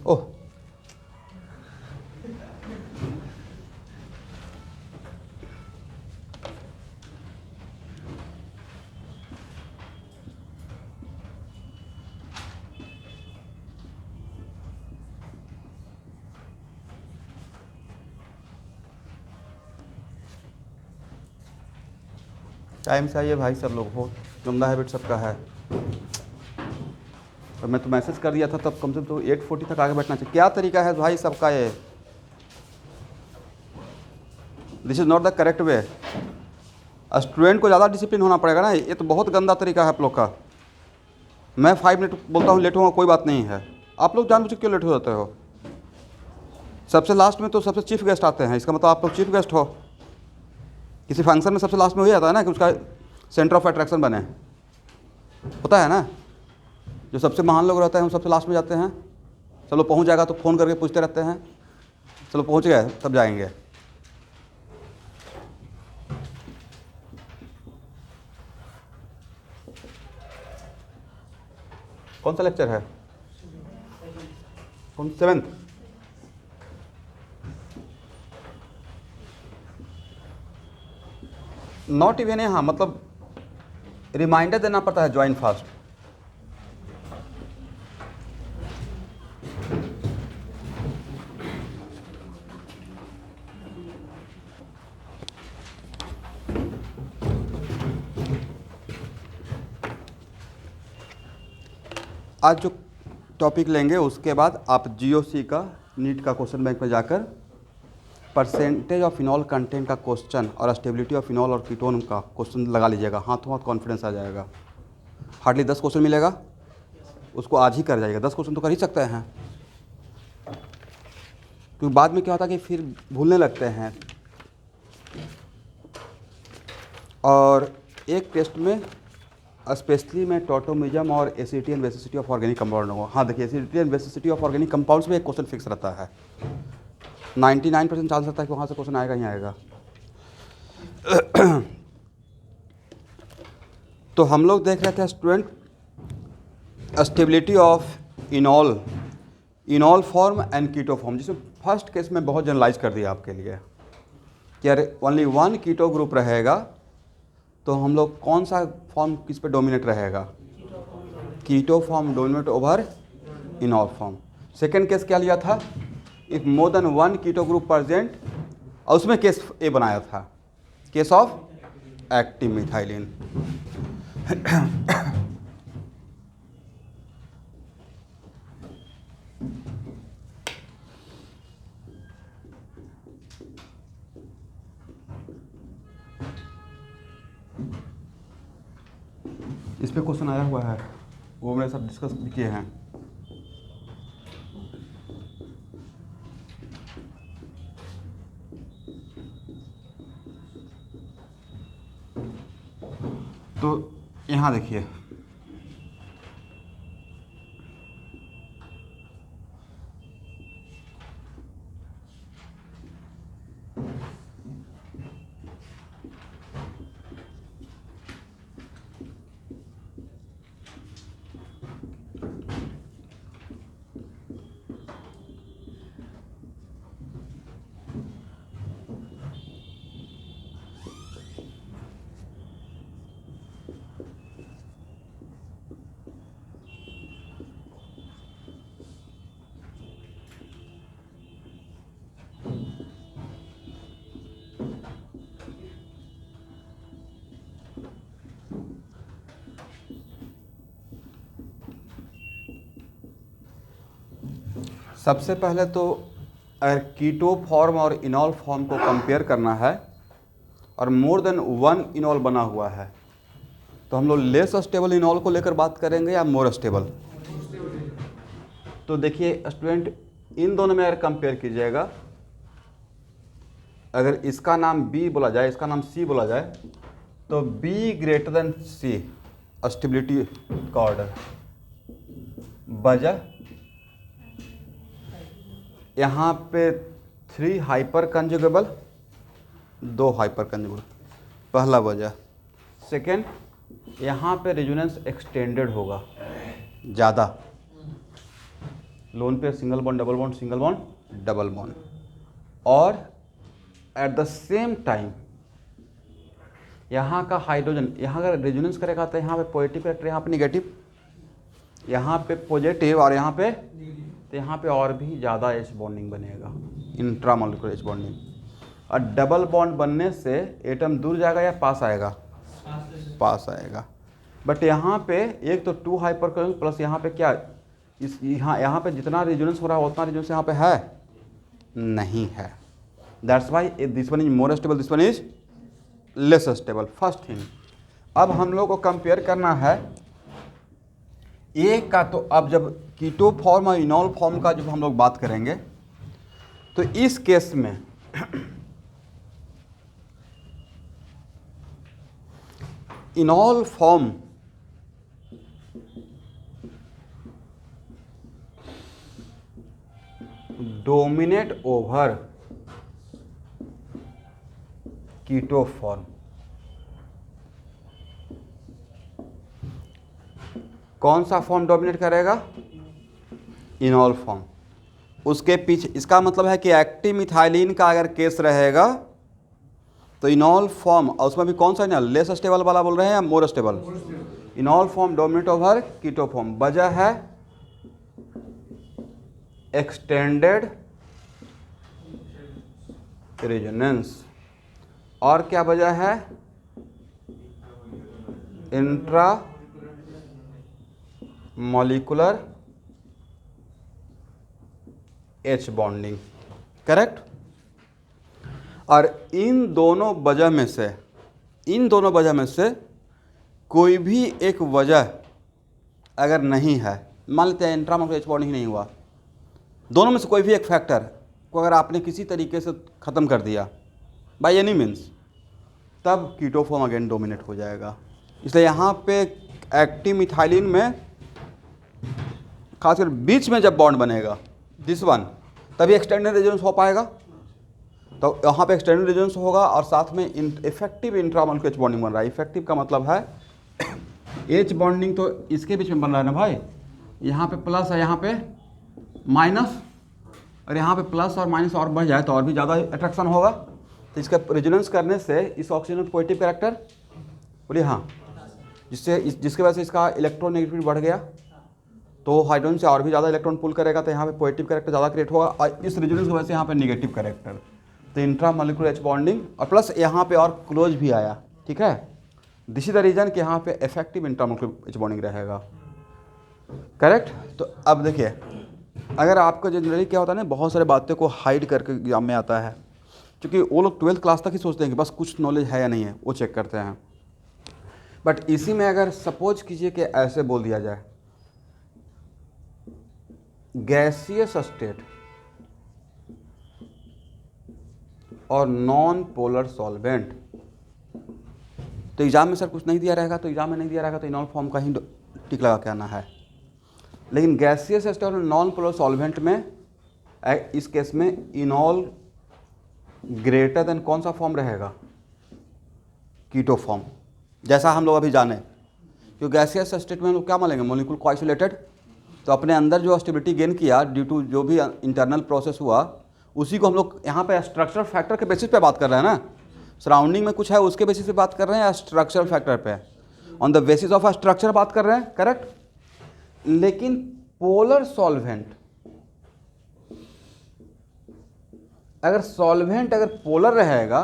ओह, time से आइए भाई, सब लोग हो, गंदा हैबिट सबका है। और मैं तो मैसेज कर दिया था तब, कम से कम तो 8:40 तक आगे बैठना चाहिए। क्या तरीका है भाई सबका ये? This is not the correct way. Student को ज़्यादा डिसिप्लिन होना पड़ेगा ना, ये तो बहुत गंदा तरीका है आप लोग का। मैं 5 मिनट बोलता हूँ लेट होगा, कोई बात नहीं है, आप लोग जानबूझ के क्यों लेट हो जाते हो? सबसे लास्ट में तो सबसे चीफ गेस्ट आते हैं, इसका मतलब आप लोग चीफ गेस्ट हो। किसी फंक्शन में सबसे लास्ट में हो जाता है ना कि उसका सेंटर ऑफ अट्रैक्शन बने, होता है ना। जो सबसे महान लोग रहते हैं वो सबसे लास्ट में जाते हैं। चलो पहुंच जाएगा तो फ़ोन करके पूछते रहते हैं, चलो पहुंच गए तब जाएंगे। कौन सा लेक्चर है? कौन? 7th? नॉट इवन, हाँ मतलब रिमाइंडर देना पड़ता है, ज्वाइन फास्ट। आज जो टॉपिक लेंगे उसके बाद आप जीओसी का नीट का क्वेश्चन बैंक में जाकर परसेंटेज ऑफ फिनॉल कंटेंट का क्वेश्चन और स्टेबिलिटी ऑफ फिनॉल और कीटोन का क्वेश्चन लगा लीजिएगा, हाथों हाथ कॉन्फिडेंस आ जाएगा। हार्डली 10 क्वेश्चन मिलेगा, उसको आज ही कर जाइएगा। 10 क्वेश्चन तो कर ही सकते हैं, क्योंकि बाद में क्या होता है कि फिर भूलने लगते हैं। और एक टेस्ट में स्पेशली मैं टोटोमिज्म और acidity and basicity of organic compound होगा। हाँ देखिए, acidity and basicity of organic compounds में एक क्वेश्चन फिक्स रहता है, 99% चांस रहता है कि वहाँ से क्वेश्चन आएगा ही आएगा। तो हम लोग देख रहे थे student, stability of enol form and keto form, जिसमें फर्स्ट केस में बहुत जनरलाइज कर दिया आपके लिए कि अरे ओनली 1 कीटो ग्रुप रहेगा, तो हम लोग कौन सा फॉर्म किस पे डोमिनेट रहेगा? Keto form dominate over enol form. Second case क्या लिया था? If more than 1 keto group present, और उसमें केस ए बनाया था, केस ऑफ एक्टिव मिथाइलिन। इस पे क्वेश्चन आया हुआ है, वो मेरे साथ डिस्कस भी किए हैं। तो यहाँ देखिए, सबसे पहले तो अगर कीटो फॉर्म और इनॉल फॉर्म को कंपेयर करना है और मोर देन 1 इनॉल बना हुआ है, तो हम लोग लेस स्टेबल इनॉल को लेकर बात करेंगे या मोर स्टेबल? तो देखिए स्टूडेंट, इन दोनों में अगर कंपेयर कीजिएगा, अगर इसका नाम बी बोला जाए, इसका नाम सी बोला जाए, तो B greater than C stability का ऑर्डर। वजह यहाँ पे 3 हाइपर कंजुगेबल, 2 हाइपर कंजुगेबल, पहला वजह। सेकेंड, यहाँ पे रेजोनेंस एक्सटेंडेड होगा ज़्यादा, lone pair single bond double bond single bond double bond, और एट द सेम टाइम यहाँ का हाइड्रोजन यहाँ अगर रेजोनेंस करेगा तो यहाँ पे पॉजिटिव करेक्टर, यहाँ पे निगेटिव, यहाँ पे पॉजिटिव और यहाँ पे, तो यहाँ पे और भी ज़्यादा एच बॉन्डिंग बनेगा, इंट्रामॉलिक्यूलर एच बॉन्डिंग। और डबल बॉन्ड बनने से एटम दूर जाएगा या पास आएगा, पास आएगा। बट यहाँ पे एक तो 2 हाइपर प्लस यहाँ पे क्या, इस यहाँ पे जितना रेजोनेंस हो रहा है उतना रेजोनेंस यहाँ पे है नहीं है। That's why this one is more stable, this one is less stable. First thing, अब हम लोग को कंपेयर करना है ए का, तो अब जब कीटो फॉर्म और इनॉल फॉर्म का जब हम लोग बात करेंगे तो इस केस में enol form dominate over keto form. कौन सा फॉर्म डोमिनेट करेगा, इनॉल फॉर्म। उसके पीछे इसका मतलब है कि एक्टिव मिथाइलिन का अगर केस रहेगा तो इनॉल फॉर्म, और उसमें भी कौन सा इनॉल, लेस स्टेबल वाला बोल रहे हैं या more stable, enol form dominate over keto form. वजह है एक्सटेंडेड रेजोनेंस, और क्या वजह है, intra molecular H bonding, correct. और इन दोनों वजह में से कोई भी एक वजह अगर नहीं है, मान लेते हैं इंट्रामॉलिक्यूलर एच बॉन्डिंग नहीं हुआ, दोनों में से कोई भी एक फैक्टर को अगर आपने किसी तरीके से ख़त्म कर दिया बाय एनी मीन्स, तब कीटो फॉर्म अगेन डोमिनेट हो जाएगा। इसलिए यहाँ पे एक्टिव मिथाइलिन में खासकर बीच में जब बॉन्ड बनेगा दिस वन, तभी एक्सटेंडेड रेजोनेंस हो पाएगा। तो यहाँ पे एक्सटेंडेड रेजोनेंस होगा और साथ में इफेक्टिव इंट्रामॉलिक्यूलर एच बॉन्डिंग बन रहा है। इफेक्टिव का मतलब है एच बॉन्डिंग तो इसके बीच में बन रहा है ना भाई, यहाँ पे प्लस है, यहाँ पे माइनस, और यहाँ पे प्लस और माइनस और बढ़ जाए तो और भी ज़्यादा अट्रैक्शन होगा। तो इसका रेजोनेंस करने से इस ऑक्सीजन में पॉजिटिव कैरेक्टर, बोलिए हाँ, जिसके वजह से इसका इलेक्ट्रॉन नेगेटिविटी बढ़ गया, तो हाइड्रोजन से और भी ज़्यादा इलेक्ट्रॉन पुल करेगा, तो यहाँ पे पॉजिटिव कैरेक्टर ज़्यादा क्रिएट होगा, और इस रेजोनेंस की वजह से यहाँ पे नेगेटिव कैरेक्टर, तो इंट्रामॉलिक्यूलर एच बॉन्डिंग, और प्लस यहाँ पे और क्लोज भी आया, ठीक है। दिस इज द रीजन कि यहाँ पे इफेक्टिव इंट्रामॉलिक्यूलर एच बॉन्डिंग रहेगा, करेक्ट। तो अब देखिए, अगर आपका जनरली क्या होता है ना, बहुत सारे बातें को हाइड करके एग्जाम में आता है, क्योंकि वो लोग 12th क्लास तक ही सोचते हैं कि बस कुछ नॉलेज है या नहीं है, वो चेक करते हैं। बट इसी में अगर सपोज कीजिए कि ऐसे बोल दिया जाए, गैसियस स्टेट और नॉन पोलर सॉल्वेंट, तो एग्जाम में सर कुछ नहीं दिया रहेगा, तो एग्जाम में नहीं दिया रहेगा तो इनॉल फॉर्म का ही टिक लगा के आना है। लेकिन गैसियस स्टेट और नॉन पोलर सॉल्वेंट में इस केस में इनॉल ग्रेटर देन कौन सा फॉर्म रहेगा, कीटो फॉर्म, जैसा हम लोग अभी जाने। क्योंकि गैसियस स्टेट में हम लोग क्या मानेंगे, मॉलिक्यूल को आइसोलेटेड, तो अपने अंदर जो स्टेबिलिटी गेन किया ड्यू टू जो भी इंटरनल प्रोसेस हुआ, उसी को हम लोग यहाँ पे स्ट्रक्चरल फैक्टर के बेसिस पे बात कर रहे हैं ना। सराउंडिंग में कुछ है उसके बेसिस पे बात कर रहे हैं या स्ट्रक्चरल फैक्टर पे, on the basis of a structure बात कर रहे हैं, करेक्ट। लेकिन पोलर सॉल्वेंट, अगर सॉल्वेंट अगर पोलर रहेगा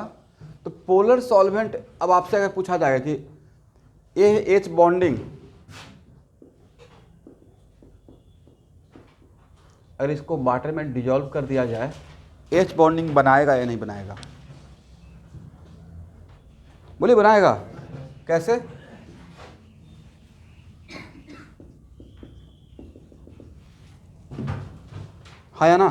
तो पोलर सॉल्वेंट, अब आपसे अगर पूछा जाएगा कि ये एच बॉन्डिंग अगर इसको वाटर में डिजॉल्व कर दिया जाए, एच बॉन्डिंग बनाएगा या नहीं बनाएगा, बोलिए बनाएगा, कैसे? हाँ या ना।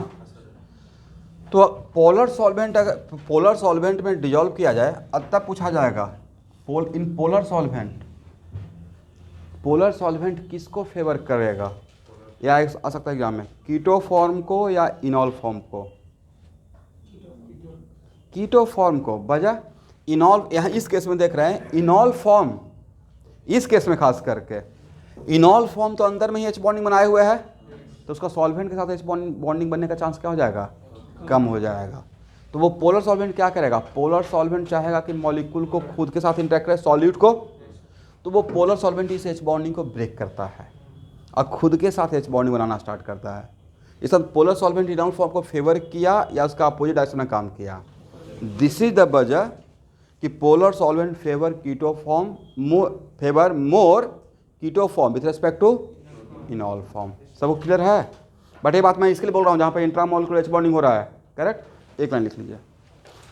तो पोलर सॉल्वेंट अगर पोलर सॉल्वेंट में डिजॉल्व किया जाए, तब पूछा जाएगा इन पोलर सॉल्वेंट किसको फेवर करेगा, या आ सकता है एग्जाम में, कीटो फॉर्म को या इनॉल फॉर्म को, कीटो फॉर्म को। वजह इनॉल, यहाँ इस केस में देख रहे हैं इनॉल फॉर्म, इस केस में खास करके इनॉल फॉर्म तो अंदर में ही एच बॉन्डिंग बनाए हुए है, तो उसका सॉल्वेंट के साथ H बॉन्डिंग बनने का चांस क्या हो जाएगा, कम हो जाएगा। तो वो पोलर सॉल्वेंट क्या करेगा, पोलर सॉल्वेंट चाहेगा कि मॉलिक्यूल को खुद के साथ इंटरेक्ट करे, सॉल्यूट को, तो वो पोलर सॉल्वेंट इस H बॉन्डिंग को ब्रेक करता है और खुद के साथ H बॉन्डिंग बनाना स्टार्ट करता है। इस पोलर सॉल्वेंट इनॉल फॉर्म को फेवर किया या उसका अपोजिट डायरेक्शन में काम किया। दिस इज द वजह कि polar solvent favour keto form, favour more keto form with respect to enol form. सबको क्लियर है? बट ये बात मैं इसके लिए बोल रहा हूँ जहाँ पे इंट्रामोलिकुलर H बॉन्डिंग हो रहा है, करेक्ट। एक लाइन लिख लीजिए,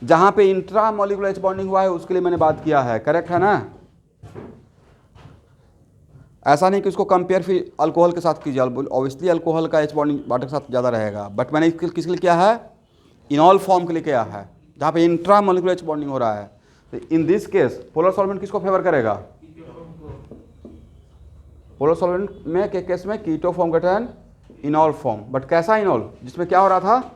जहाँ पे इंट्रामोलिकुलर H बॉन्डिंग हुआ है उसके लिए मैंने बात किया है, करेक्ट है ना। ऐसा नहीं कि उसको कंपेयर फिर अल्कोहल के साथ कीजिए, ऑब्वियसली अल्कोहल का H बॉन्डिंग वाटर के साथ ज़्यादा रहेगा, बट मैंने किसके लिए किया है, इनॉल फॉर्म के लिए किया है जहाँ पे इंट्रामोलिकुलर H बॉन्डिंग हो रहा है। तो in this case polar solvent किसको फेवर करेगा, पोलर सॉल्वेंट में के केस में keto form greater than enol form. But कैसा इनॉल, जिसमें क्या हो रहा था,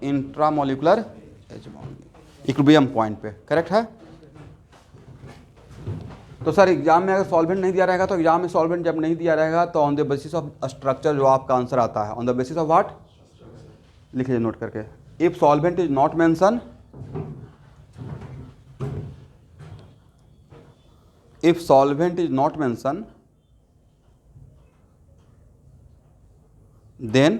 intramolecular H bonding equilibrium point पे, करेक्ट है। तो सर एग्जाम में अगर सॉल्वेंट नहीं दिया रहेगा, तो एग्जाम में सॉल्वेंट जब नहीं दिया रहेगा तो on the basis of structure जो आपका आंसर आता है, on the basis of what, लिख लीजिए नोट करके, if solvent is not mention, if solvent is not mentioned, then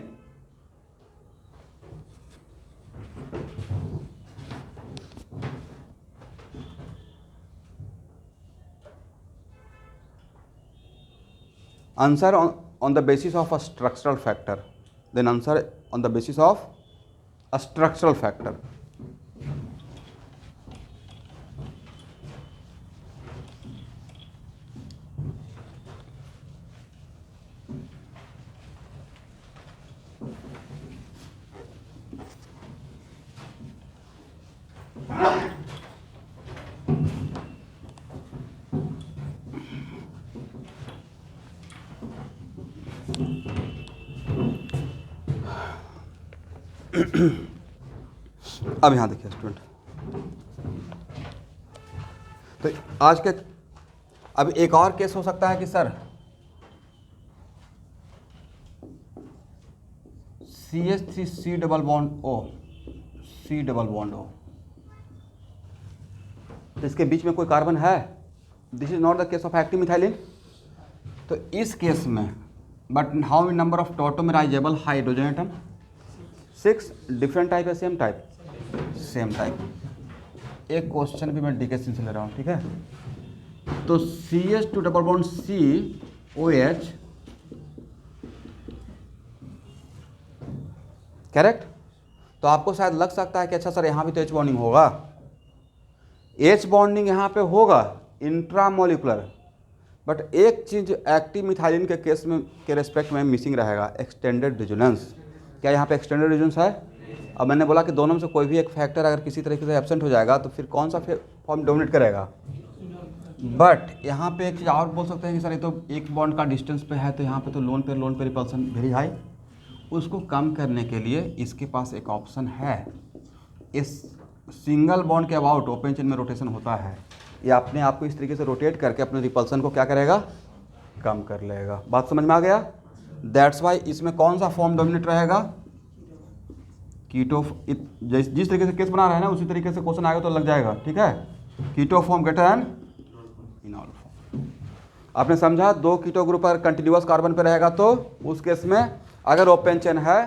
answer on the basis of a structural factor, then answer on the basis of a structural factor. अब यहाँ देखिए student, तो आज के अब एक और केस हो सकता है कि sir CH3C double bond O, C double bond O, तो इसके बीच में कोई कार्बन है, this is not the case of active methylene. तो इस केस में but how many number of tautomerizable hydrogen atom, 6, different type है, सेम टाइप, सेम टाइप। एक क्वेश्चन भी मैं डीके से ले रहा हूँ, ठीक है। तो CH2 double bond COH, correct. तो आपको शायद लग सकता है कि अच्छा सर यहाँ भी तो H बॉन्डिंग होगा, H बॉन्डिंग यहाँ पे होगा इंट्रामोलिकुलर, बट एक चीज एक्टिव मिथाइलिन के केस में के रेस्पेक्ट में मिसिंग रहेगा, एक्सटेंडेड रेजोनेंस। क्या यहाँ पे एक्सटेंडेड रेजोनेंस है? अब मैंने बोला कि दोनों में से कोई भी एक फैक्टर अगर किसी तरीके से एब्सेंट हो जाएगा तो फिर कौन सा फॉर्म डोमिनेट करेगा। बट यहाँ पे एक चीज़ और बोल सकते हैं कि सर ये तो एक बॉन्ड का डिस्टेंस पे है, तो यहाँ पे तो लोन पे रिपल्सन वेरी हाई, उसको कम करने के लिए इसके पास एक ऑप्शन है, इस सिंगल बॉन्ड के अबाउट ओपन चेन में रोटेशन होता है, ये अपने आप को इस तरीके से रोटेट करके अपने रिपल्सन को क्या करेगा, कम कर लेगा। बात समझ में आ गया? दैट्स वाई इसमें कौन सा फॉर्म डोमिनेट रहेगा, कीटो, जिस तरीके से केस बना रहे हैं ना उसी तरीके से क्वेश्चन आएगा तो लग जाएगा, ठीक है। Keto form greater than enol form. आपने समझा, 2 कीटो ग्रुप पर कंटिन्यूअस कार्बन पे रहेगा तो उस केस में अगर ओपन चेन है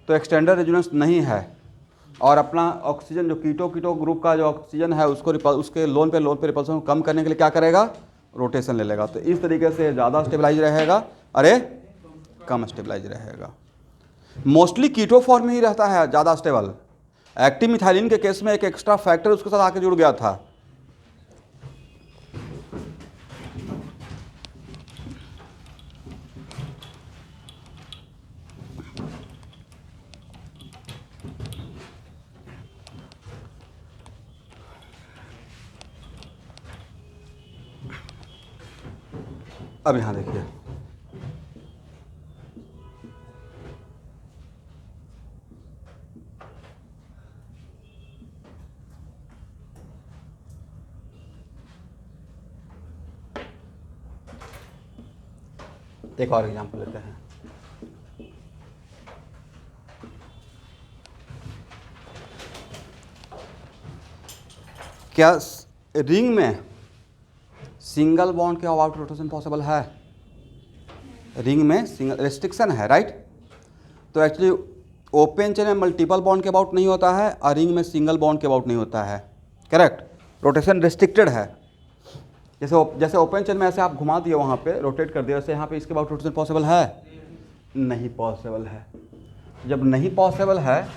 तो एक्सटेंडेड रेजोनेंस नहीं है, और अपना ऑक्सीजन जो कीटो ग्रुप का जो ऑक्सीजन है उसको उसके लोन पे रिपल्सन को कम करने के लिए क्या करेगा, रोटेशन ले लेगा। तो इस तरीके से ज़्यादा स्टेबलाइज रहेगा, अरे कम स्टेबलाइज रहेगा। मोस्टली कीटो फॉर्म में ही रहता है ज़्यादा स्टेबल। एक्टिव मिथाइलिन के केस में एक एक्स्ट्रा फैक्टर उसके साथ आके जुड़ गया था। अब यहाँ देखिए, एक और एग्जाम्पल लेते हैं। क्या रिंग में सिंगल बॉन्ड के अबाउट रोटेशन पॉसिबल है? रिंग में सिंगल रेस्ट्रिक्शन है, राइट। तो एक्चुअली ओपन चेन में मल्टीपल बॉन्ड के अबाउट नहीं होता है और रिंग में सिंगल बॉन्ड के अबाउट नहीं होता है, करेक्ट। रोटेशन रिस्ट्रिक्टेड है। जैसे ओपन चेन में ऐसे आप घुमा दिए, वहाँ पे रोटेट कर दिए, वैसे यहाँ पे इसके अबाउट रोटेशन पॉसिबल है? नहीं पॉसिबल है। जब नहीं पॉसिबल है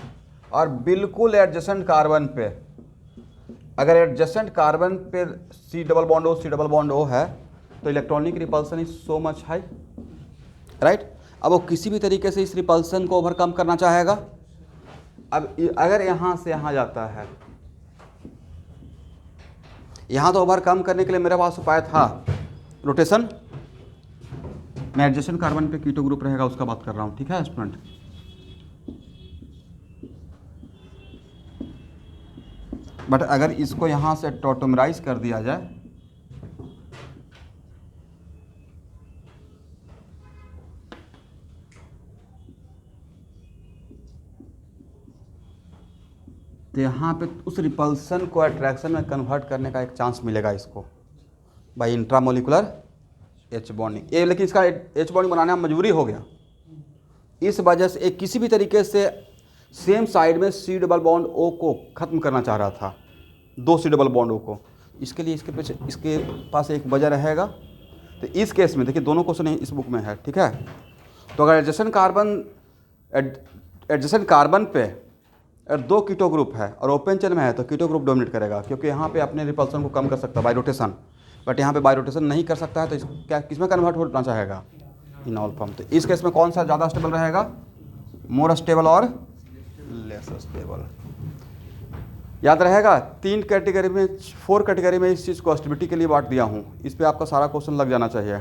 और बिल्कुल एडजेसेंट कार्बन पे, अगर एडजेसेंट कार्बन पे सी डबल बॉन्ड ओ है तो electronic repulsion is so much high, right. अब वो किसी भी तरीके से इस रिपल्सन को ओवरकम करना चाहेगा। अब अगर यहाँ से यहाँ जाता है, यहाँ तो ओवरकम करने के लिए मेरे पास उपाय था रोटेशन। मैं एडजेसेंट कार्बन पे कीटो ग्रुप रहेगा उसका बात कर रहा हूँ, ठीक है स्टूडेंट। बट अगर इसको यहाँ से टॉटोमराइज कर दिया जाए, तो यहाँ पे उस रिपल्सन को अट्रैक्शन में कन्वर्ट करने का एक चांस मिलेगा इसको बाई इंट्रामोलिकुलर एच बॉन्डिंग। ये लेकिन इसका एच बॉन्डिंग बनाना मजबूरी हो गया। इस वजह से एक किसी भी तरीके से सेम साइड में सी डबल बॉन्ड ओ को ख़त्म करना चाह रहा था, दो सी डबल बॉन्ड ओ को। इसके लिए इसके पास एक वजह रहेगा। तो इस केस में देखिए दोनों क्वेश्चन इस बुक में है, ठीक है। तो अगर एडजेसेंट कार्बन पे और दो कीटो ग्रुप है और ओपन चेन में है तो कीटो ग्रुप डोमिनेट करेगा, क्योंकि यहाँ पे अपने रिपल्सन को कम कर सकता है बाय रोटेशन, बट यहाँ पे बाय रोटेशन नहीं कर सकता है। तो क्या किसमें कन्वर्ट होना चाहेगा? इनॉल फॉर्म। तो इस केस में कौन सा ज़्यादा स्टेबल रहेगा? मोर स्टेबल और लेस स्टेबल। याद रहेगा 4 कैटेगरी में इस चीज़ को स्टेबिलिटी के लिए बांट दिया हूँ। इस पे आपका सारा क्वेश्चन लग जाना चाहिए।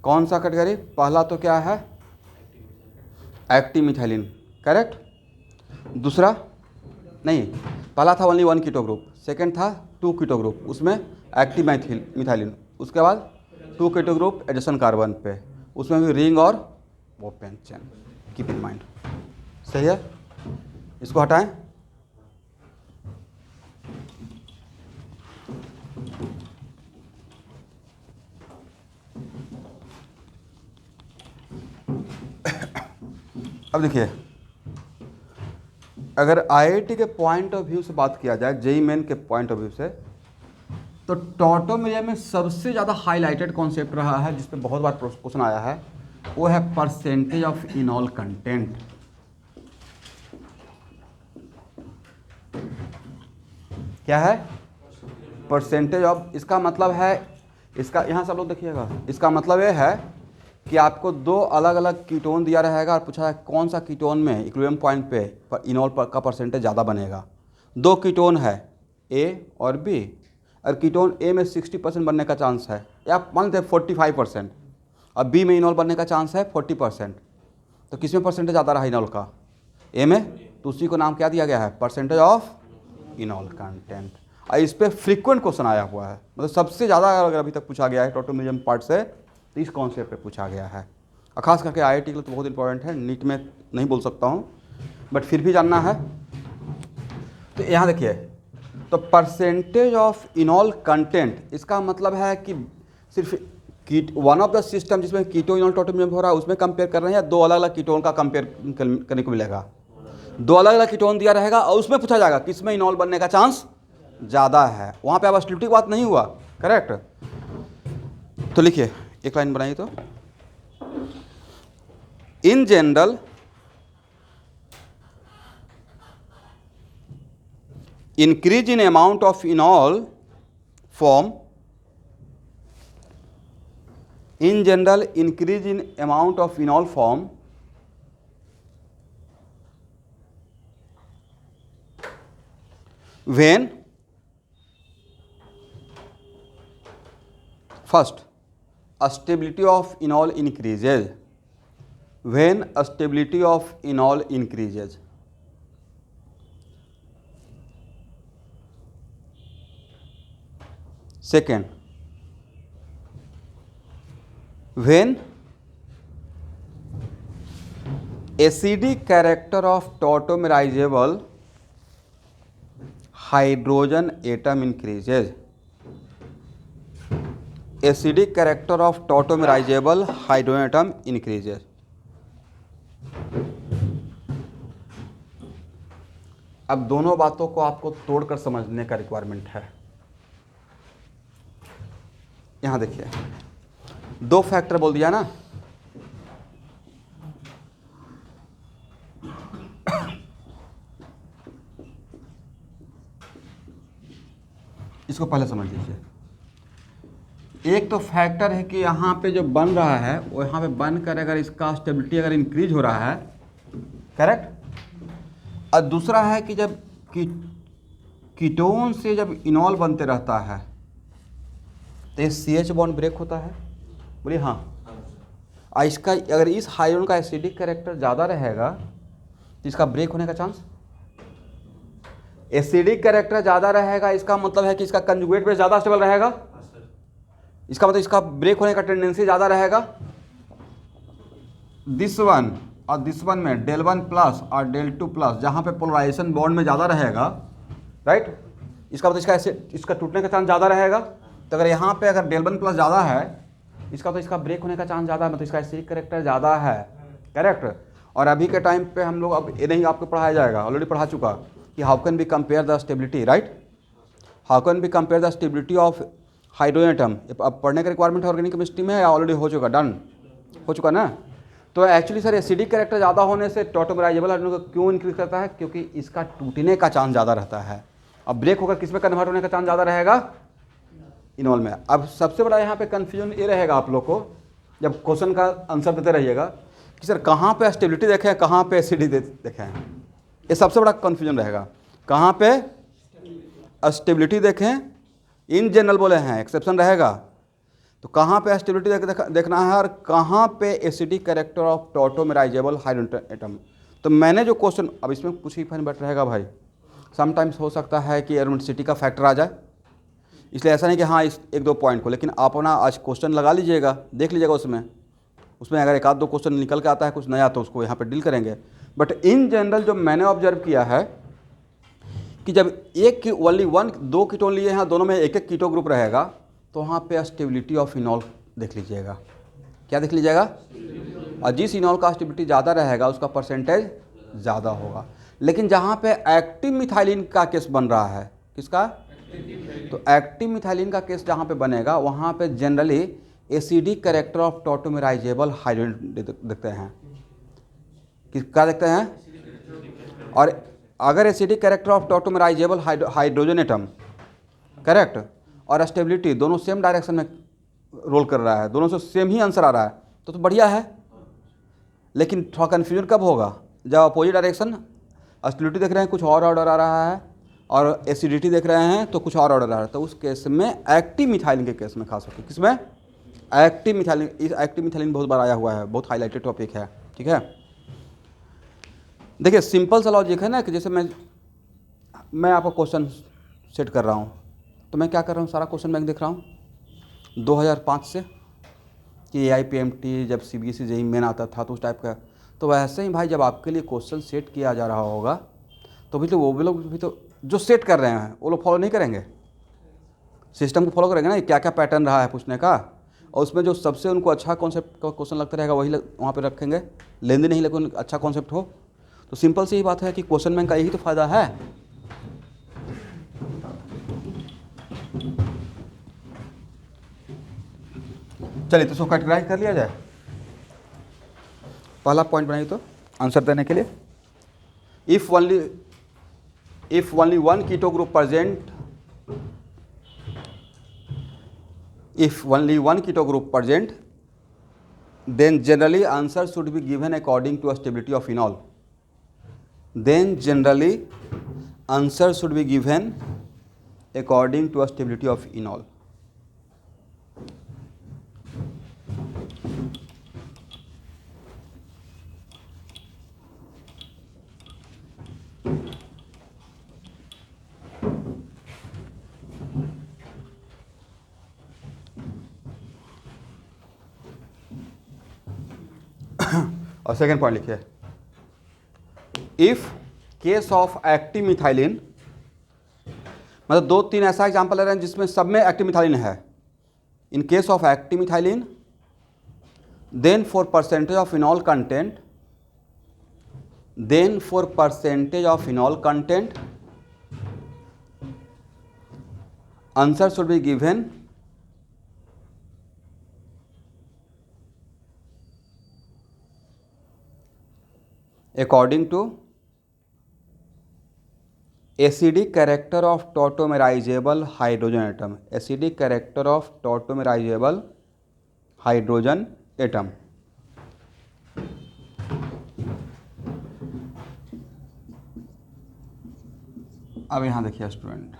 कौन सा कैटेगरी? पहला तो क्या है? Active methylene, correct. दूसरा नहीं, पहला था ओनली 1 कीटो ग्रुप, सेकंड था 2 कीटो ग्रुप, उसमें एक्टिव मिथाइलिन। उसके बाद 2 कीटो ग्रुप एडजेसेंट कार्बन पे, उसमें भी रिंग और open chain. Keep in mind, सही है। इसको हटाएं। अब देखिए, अगर आईआईटी के पॉइंट ऑफ व्यू से बात किया जाए, जेईई मेन के पॉइंट ऑफ व्यू से, तो टॉटोमेरिया में सबसे ज़्यादा हाईलाइटेड कॉन्सेप्ट रहा है, जिस पे बहुत बार क्वेश्चन आया है, वो है परसेंटेज ऑफ इनॉल कंटेंट। क्या है? Percentage of. इसका मतलब है, इसका यहाँ सब लोग देखिएगा, इसका मतलब ये है कि आपको 2 अलग अलग कीटोन दिया रहेगा और पूछा है कौन सा कीटोन में इक्विलिब्रियम पॉइंट पे इनॉल का परसेंटेज ज़्यादा बनेगा। 2 कीटोन है, ए और बी, और कीटोन ए में 60% बनने का चांस है, या मान लेते हैं 45%, और बी में इनॉल बनने का चांस है 40%। तो किस में परसेंटेज ज़्यादा रहा इनॉल का? ए में। तो उसी को नाम क्या दिया गया है? Percentage of enol content. और इस पर फ्रीक्वेंट क्वेश्चन आया हुआ है, मतलब सबसे ज़्यादा अगर अभी तक पूछा गया है टॉटोमेरियम पार्ट से, तो इस कॉन्सेप्ट पे पूछा गया है। और खास करके आईआईटी के लिए तो बहुत इंपॉर्टेंट है, नीट में नहीं बोल सकता हूँ, बट फिर भी जानना है। तो यहाँ देखिए, तो परसेंटेज ऑफ इनॉल कंटेंट, इसका मतलब है कि सिर्फ वन ऑफ द सिस्टम जिसमें कीटो इनॉल टॉटोमेरियम हो रहा है उसमें कंपेयर कर रहे हैं, या 2 अलग अलग कीटोन का कंपेयर करने को मिलेगा? 2 अलग अलग कीटोन दिया रहेगा और उसमें पूछा जाएगा किसमें इनॉल बनने का चांस ज़्यादा है। वहाँ पे अब स्टेबिलिटी की बात नहीं हुआ, करेक्ट। तो लिखिए, एक लाइन बनाइए। तो in general increase in amount of enol form, in general increase in amount of phenol form when first stability of enol increases, when stability of enol increases, second when acidic character of tautomerizable hydrogen atom increases, acidic character of tautomerizable hydrogen atom increases. अब दोनों बातों को आपको तोड़कर समझने का requirement है। यहां देखिए, दो फैक्टर बोल दिया ना, इसको पहले समझ लीजिए। एक तो फैक्टर है कि यहाँ पे जो बन रहा है वो यहाँ पे बनकर अगर इसका स्टेबिलिटी अगर इंक्रीज हो रहा है, करेक्ट। और दूसरा है कि जब कीटोन से जब इनॉल बनते रहता है तो ये CH बॉन्ड ब्रेक होता है, बोलिए हाँ। और इसका अगर इस हाइड्रोजन का एसिडिक कैरेक्टर ज़्यादा रहेगा तो इसका ब्रेक होने का चांस, एसिडिक कैरेक्टर ज़्यादा रहेगा इसका मतलब है कि इसका कंजुगेट बेस ज़्यादा स्टेबल रहेगा, इसका मतलब इसका ब्रेक होने का टेंडेंसी ज़्यादा रहेगा। दिस वन और दिस वन में del 1 प्लस और del 2 प्लस जहाँ पे पोलराइजेशन बॉन्ड में ज़्यादा रहेगा, राइट, इसका मतलब इसका टूटने का चांस ज़्यादा रहेगा। तो अगर यहाँ पे अगर del 1 प्लस ज़्यादा है, इसका तो इसका ब्रेक होने का चांस ज़्यादा है, मतलब इसका एसिडिक कैरेक्टर ज़्यादा है, करेक्ट। और अभी के टाइम पे हम लोग, अब ये नहीं आपको पढ़ाया जाएगा, ऑलरेडी पढ़ा चुका कि how can be compare the stability, right, how can be compare the stability of hydrogen atom. अब पढ़ने का रिक्वायरमेंट है ऑर्गेनिक केमिस्ट्री में, या ऑलरेडी हो चुका, डन हो चुका ना। तो एक्चुअली सर एसिडिक कैरेक्टर ज़्यादा होने से टॉटोमेराइजेबल हाइड्रोजन को क्यों इंक्रीज करता है? क्योंकि इसका टूटने का चांस ज़्यादा रहता है। अब ब्रेक होकर किस में कन्वर्ट होने का चांस ज़्यादा रहेगा? इनॉल में। अब सबसे बड़ा यहाँ पे कन्फ्यूजन ये रहेगा आप लोग को, जब क्वेश्चन का आंसर देते रहिएगा कि सर कहाँ पे स्टेबिलिटी देखें, कहाँ पे एसिडिटी देखें, ये सबसे बड़ा कन्फ्यूजन रहेगा। कहाँ पे स्टेबिलिटी देखें, इन जनरल बोले हैं, एक्सेप्शन रहेगा, तो कहाँ पे स्टेबिलिटी देखना है और कहाँ पे acidic character of tautomerizable hydrogen atom. तो मैंने जो क्वेश्चन, अब इसमें कुछ ही फन बट रहेगा भाई, समटाइम्स हो सकता है कि एरोमेटिसिटी का फैक्टर आ जाए, इसलिए ऐसा नहीं कि हाँ इस एक दो पॉइंट को, लेकिन आप अपना आज क्वेश्चन लगा लीजिएगा, देख लीजिएगा उसमें अगर एक आध दो क्वेश्चन निकल के आता है कुछ नया तो उसको यहाँ पे डील करेंगे। बट इन जनरल जो मैंने ऑब्जर्व किया है कि जब एक की ओनली वन दो कीटोन लिए हैं, दोनों में एक एक कीटो ग्रुप रहेगा, तो वहाँ पे स्टेबिलिटी ऑफ इनॉल देख लीजिएगा। क्या देख लीजिएगा? और जिस इनॉल का स्टेबिलिटी ज़्यादा रहेगा उसका परसेंटेज ज़्यादा होगा। लेकिन जहाँ पे एक्टिव मिथाइलिन का केस बन रहा है, किसका? तो एक्टिव मिथाइलिन का केस जहाँ पे बनेगा वहाँ पे generally acidic character of tautomerizable hydrogen देखते हैं। किसका देखते हैं? और अगर acidic character of tautomerizable hydrogen atom, correct, और स्टेबिलिटी दोनों सेम डायरेक्शन में रोल कर रहा है, दोनों से सेम ही आंसर आ रहा है, तो बढ़िया है। लेकिन थोड़ा कन्फ्यूजन कब होगा? जब अपोजिट डायरेक्शन, स्टेबिलिटी देख रहे हैं कुछ और ऑर्डर आ रहा है और एसिडिटी देख रहे हैं तो कुछ और ऑर्डर आ रहा है, तो उस केस में एक्टिव मिथाइलिन के केस में खास होकर, किसमें? Active methylene. इस एक्टिव मिथाइलिन बहुत बार आया हुआ है, बहुत हाईलाइटेड टॉपिक है, ठीक है। देखिए सिंपल सा लॉजिक है ना, कि जैसे मैं आपको क्वेश्चन सेट कर रहा हूँ, तो मैं क्या कर रहा हूँ, सारा क्वेश्चन बैंक देख रहा हूँ 2005 से कि AIPMT जब CBSE JEE मेन आता था तो उस टाइप का। तो वैसे ही भाई जब आपके लिए क्वेश्चन सेट किया जा रहा होगा तो भी तो वो लोग भी तो जो सेट कर रहे हैं वो लोग फॉलो नहीं करेंगे, सिस्टम को फॉलो करेंगे ना, क्या क्या पैटर्न रहा है पूछने का, और उसमें जो सबसे उनको अच्छा कॉन्सेप्ट का क्वेश्चन लगता रहेगा वही वहाँ पे रखेंगे, लेंदे नहीं लेकिन अच्छा कॉन्सेप्ट हो। तो सिंपल सी ही बात है कि क्वेश्चन बैंक का यही तो फ़ायदा है। चलिए तो इसको कैटेगराइज कर लिया जाए। पहला पॉइंट बनाइए तो आंसर देने के लिए, if only one keto group present, if only one keto group present, then generally answer should be given according to a stability of phenol. Then generally answer should be given according to a stability of enol. और second point लिखिए, if case of active methylene मतलब 2-3 ऐसा example ले रहे हैं जिसमें सब में एक्टिव मिथाइलिन है। In case of active methylene, then for percentage of phenol content, then for percentage of phenol content, answer should be given according to acidic character of tautomerizable hydrogen atom, acidic character of tautomerizable hydrogen atom। अब यहाँ देखिए student,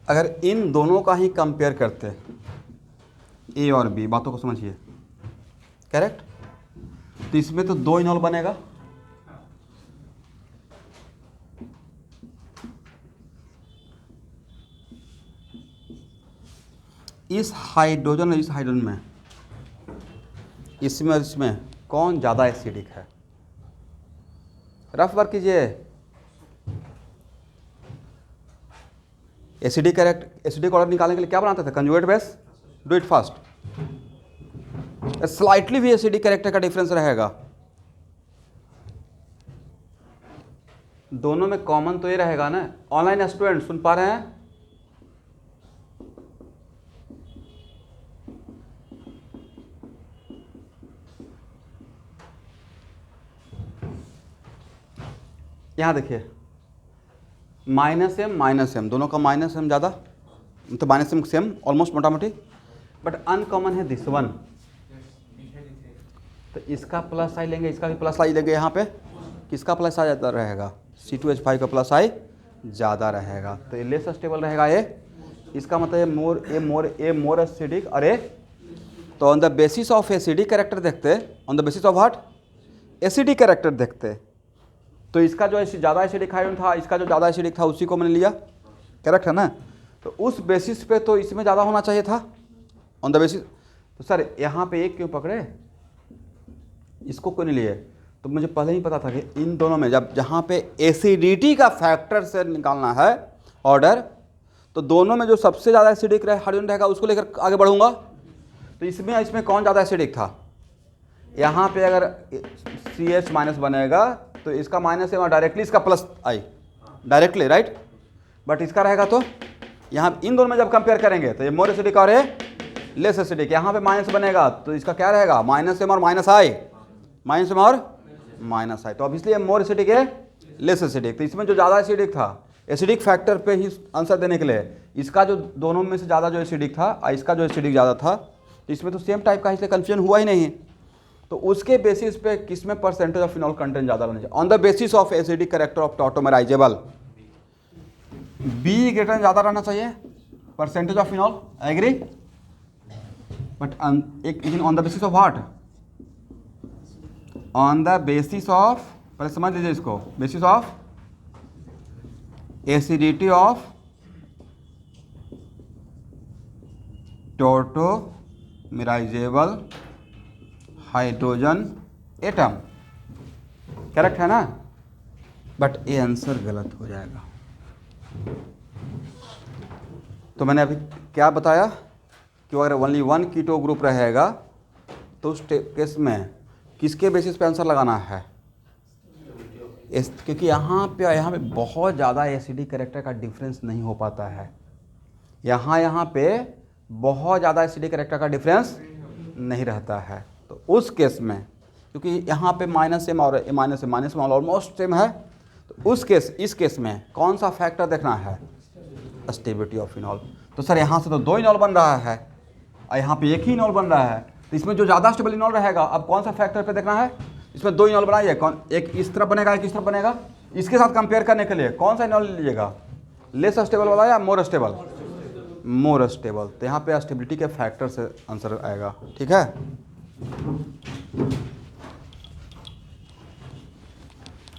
अगर इन दोनों का ही compare करते ए और B, बातों को समझिए, करेक्ट, तो इसमें तो 2 इनॉल बनेगा, इस हाइड्रोजन और इस हाइड्रोजन में, इसमें और इसमें कौन ज़्यादा एसिडिक है? रफ वर्क कीजिए। एसिडिक ऑर्डर निकालने के लिए क्या बनाते थे? Conjugate base. Do it fast. Slightly भी एसिडिक कैरेक्टर का डिफरेंस रहेगा। दोनों में कॉमन तो ये रहेगा ना। ऑनलाइन स्टूडेंट सुन पा रहे हैं? यहां देखिए, माइनस एम दोनों का माइनस एम ज़्यादा, तो माइनस एम सेम ऑलमोस्ट मोटा मोटी, बट अनकॉमन है दिस वन। तो इसका प्लस आई लेंगे, इसका भी प्लस आई लेंगे। यहाँ पे किसका प्लस आई ज़्यादा रहेगा? C2H5 का प्लस आई ज़्यादा रहेगा, तो ये लेस स्टेबल रहेगा। ये इसका मतलब ए मोर एसिडिक। अरे तो on the basis of acidic character देखते, on the basis of what? Acidic character देखते, तो इसका जो ज़्यादा एसिडिक हाइड्रोजन था, इसका जो ज़्यादा एसिडिक था उसी को मैंने लिया, करेक्ट है ना? तो उस बेसिस पे तो इसमें ज़्यादा होना चाहिए था ऑन द बेसिस। तो सर यहाँ पे एक क्यों पकड़े, इसको क्यों नहीं लिए? तो मुझे पहले ही पता था कि इन दोनों में जब जहाँ पे एसिडिटी का फैक्टर से निकालना है ऑर्डर, तो दोनों में जो सबसे ज़्यादा एसिडिक हाइड्रोजन रहेगा उसको लेकर आगे बढ़ूंगा। तो इसमें कौन ज़्यादा एसिडिक था? यहाँ पे अगर CH माइनस बनेगा तो इसका माइनस है, डायरेक्टली इसका plus I directly, right. But इसका रहेगा तो यहाँ इन दोनों में जब कंपेयर करेंगे तो ये मोर एसिडिक और ये लेस एसिडिक, यहाँ पे माइनस बनेगा तो इसका क्या रहेगा? माइनस एम और माइनस आई, माइनस एम और माइनस आई। तो अब इसलिए मोर एसिडिक है लेस एसिडिक। तो इसमें जो ज़्यादा एसिडिक था, एसिडिक फैक्टर पे ही आंसर देने के लिए, इसका जो दोनों में से ज़्यादा जो एसिडिक था और इसका जो एसिडिक ज़्यादा था, तो इसमें तो सेम टाइप का, इसलिए कन्फ्यूजन हुआ ही नहीं। तो उसके बेसिस पे किसमें परसेंटेज ऑफ फिनॉल कंटेंट ज़्यादा रहना चाहिए? On the basis of acidic character of tautomerizable, B greater ज़्यादा रहना चाहिए percentage of phenol, agree. But on the basis of what? On the basis of, पहले समझ लीजिए इसको, basis of acidity of tautomerizable hydrogen atom, correct है ना? But ये आंसर गलत हो जाएगा। तो मैंने अभी क्या बताया कि अगर ओनली वन कीटो ग्रुप रहेगा तो उस केस में किसके बेसिस पे आंसर लगाना है? क्योंकि यहाँ पे बहुत ज़्यादा एसिडिक कैरेक्टर का डिफरेंस नहीं हो पाता है। यहाँ पे बहुत ज़्यादा एसिडिक कैरेक्टर का डिफरेंस नहीं रहता है। तो उस केस में, क्योंकि यहाँ पे माइनस एम और माइनस एम ऑलमोस्ट सेम है, तो इस केस में कौन सा फैक्टर देखना है? Stability of phenol. तो सर यहाँ से तो 2 इनॉल बन रहा है और यहाँ पे एक ही इनॉल बन रहा है, तो इसमें जो ज़्यादा स्टेबल इनॉल रहेगा, अब कौन सा फैक्टर पे देखना है? इसमें 2 इनॉल बनाइए, कौन एक इस तरफ बनेगा, एक इस तरफ बनेगा। इसके साथ कंपेयर करने के लिए कौन सा इनॉल लीजिएगा? लेस स्टेबल वाला या मोर स्टेबल? मोर स्टेबल, तो यहाँ पे स्टेबिलिटी के फैक्टर से आंसर आएगा। ठीक है,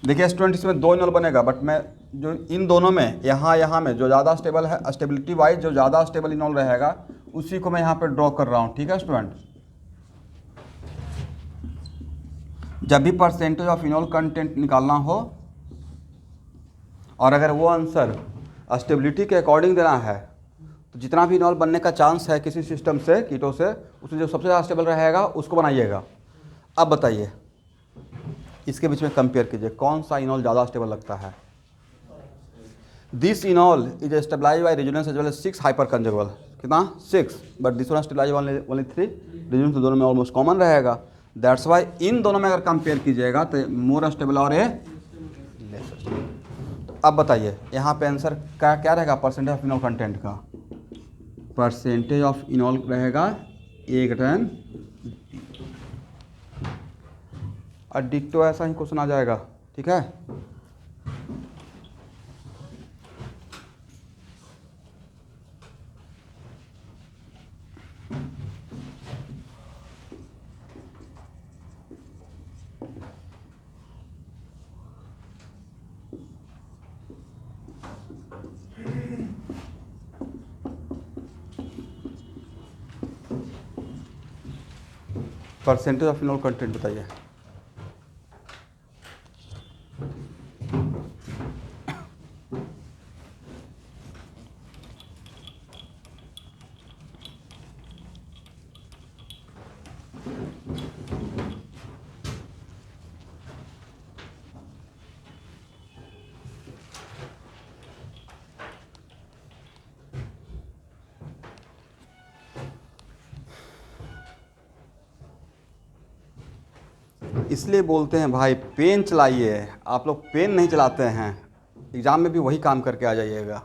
देखिए स्टूडेंट इसमें दो इनोल बनेगा, बट मैं जो इन दोनों में यहाँ में जो ज़्यादा स्टेबल है, स्टेबिलिटी वाइज जो ज़्यादा स्टेबल इनोल रहेगा उसी को मैं यहाँ पे ड्रॉ कर रहा हूँ। ठीक है स्टूडेंट, जब भी परसेंटेज ऑफ इनोल कंटेंट निकालना हो और अगर वो आंसर स्टेबिलिटी के अकॉर्डिंग देना है, तो जितना भी इनोल बनने का चांस है किसी सिस्टम से, कीटो से, उसमें जो सबसे ज़्यादा स्टेबल रहेगा उसको बनाइएगा। अब बताइए इसके बीच में कंपेयर कीजिए कौन सा इनोल ज़्यादा स्टेबल लगता है। This enol is stabilize by resonance as well as 6 hyperconjugable, कितना 6, but this one stabilize only 3, resonance दोनों में ऑलमोस्ट कॉमन रहेगा। दैट्स वाई इन दोनों में अगर कंपेयर कीजिएगा तो मोर स्टेबल और लेस स्टेबल। तो अब बताइए यहाँ पे आंसर क्या रहेगा, परसेंटेज ऑफ इनोल कंटेंट का, परसेंटेज ऑफ इनोल रहेगा A और डिक्टो ऐसा ही क्वेश्चन आ जाएगा। ठीक है, परसेंटेज ऑफ इनोल कंटेंट बताइए। इसलिए बोलते हैं भाई पेन चलाइए, आप लोग पेन नहीं चलाते हैं, एग्ज़ाम में भी वही काम करके आ जाइएगा।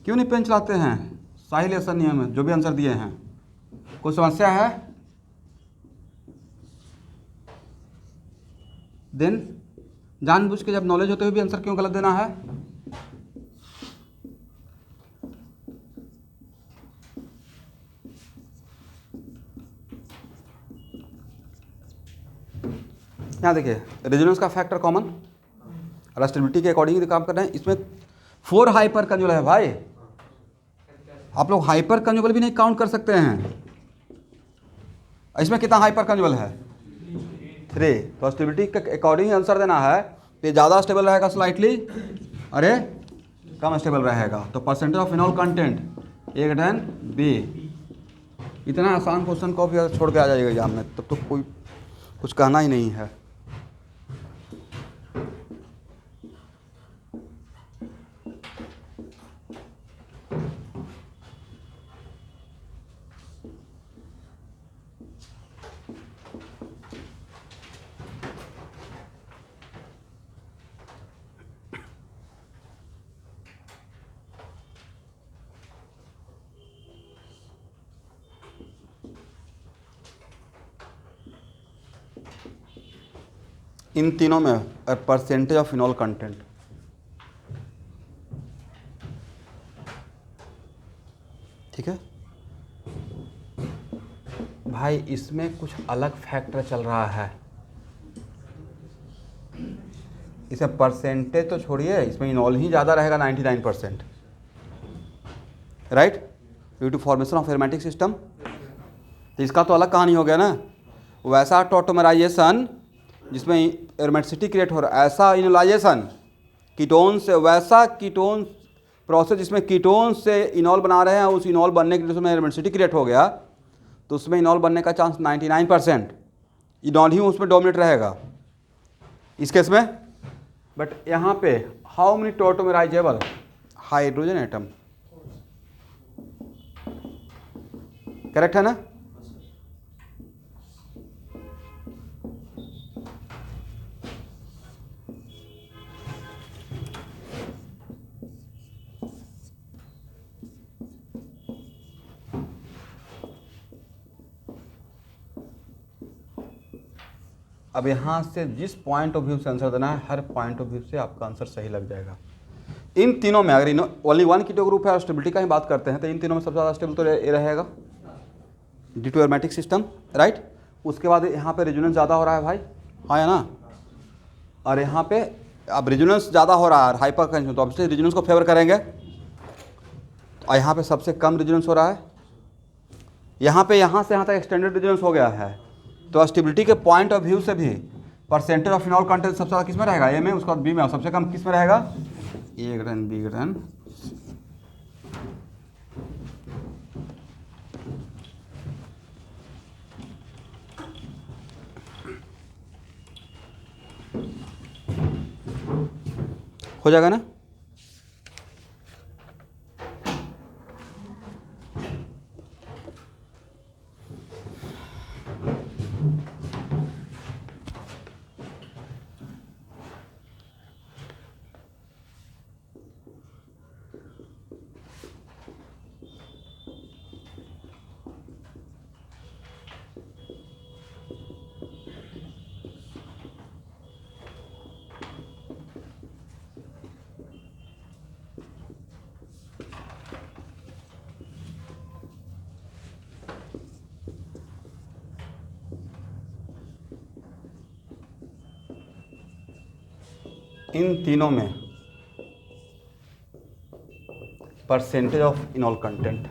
क्यों नहीं पेन चलाते हैं, सही लेसन नियम है, जो भी आंसर दिए हैं। कोई समस्या है देन जानबूझ के जब नॉलेज होते हुए भी आंसर क्यों गलत देना है। यहाँ देखिए रेजोनेंस का फैक्टर कॉमन और स्टेबिलिटी के अकॉर्डिंग काम कर रहे हैं। इसमें 4 हाइपर कंजुगल है भाई, आप लोग हाइपर कंजुगल भी नहीं काउंट कर सकते हैं। इसमें कितना हाइपर कंजुगल है, 3, तो स्टेबिलिटी के अकॉर्डिंग आंसर देना है। तो ज़्यादा स्टेबल रहेगा स्लाइटली, अरे कम स्टेबल रहेगा। तो percentage of enol content A/B। इतना आसान क्वेश्चन को भी छोड़ के आ जाएगा एग्जाम में, तब तो कोई कुछ कहना ही नहीं है। इन तीनों में परसेंटेज ऑफ इनोल कंटेंट, ठीक है भाई, इसमें कुछ अलग फैक्टर चल रहा है। इसे परसेंटेज तो छोड़िए, इसमें इनोल ही ज़्यादा रहेगा 99%, right, due to formation of aromatic system. तो इसका तो अलग कहानी हो गया ना। वैसा टॉटोमराइजेशन जिसमें एरोमेटिसिटी क्रिएट हो रहा है, ऐसा इनोलाइजेशन कीटोन से, वैसा कीटोन प्रोसेस जिसमें कीटोन से इनोल बना रहे हैं, उस इनोल बनने के लिए उसमें एरोमेटिसिटी क्रिएट हो गया, तो उसमें इनोल बनने का चांस 99%, इनोल ही उसमें डोमिनेट रहेगा इस केस में। बट यहाँ पे how many tautomerizable hydrogen atom, correct है ना। अब यहाँ से जिस पॉइंट ऑफ व्यू से आंसर देना है, हर पॉइंट ऑफ व्यू से आपका आंसर सही लग जाएगा। इन तीनों में अगर ओनली वन कीटो ग्रुप है और स्टेबिलिटी का ही बात करते हैं तो इन तीनों में सबसे ज़्यादा स्टेबल तो ये रहेगा due to aromatic system, right. उसके बाद यहाँ पे रेजोनेंस ज़्यादा हो रहा है भाई, हाँ या ना। और यहाँ पे अब रेजोनेंस ज़्यादा हो रहा है हाइपर कंजन, तो ऑब्वियसली रेजोनेंस को फेवर करेंगे। और यहाँ पे सबसे कम रेजोनेंस हो रहा है, यहाँ पे यहाँ से यहाँ तक एक्सटेंडेड रेजोनेंस हो गया है। तो स्टेबिलिटी के पॉइंट ऑफ व्यू से भी परसेंटेज ऑफ फिनॉल कंटेंट सबसे ज़्यादा किस में रहेगा, ए में, उसके बाद बी में, और सबसे कम किस में रहेगा, A greater than B greater than. हो जाएगा ना। इन तीनों में परसेंटेज ऑफ इनॉल कंटेंट,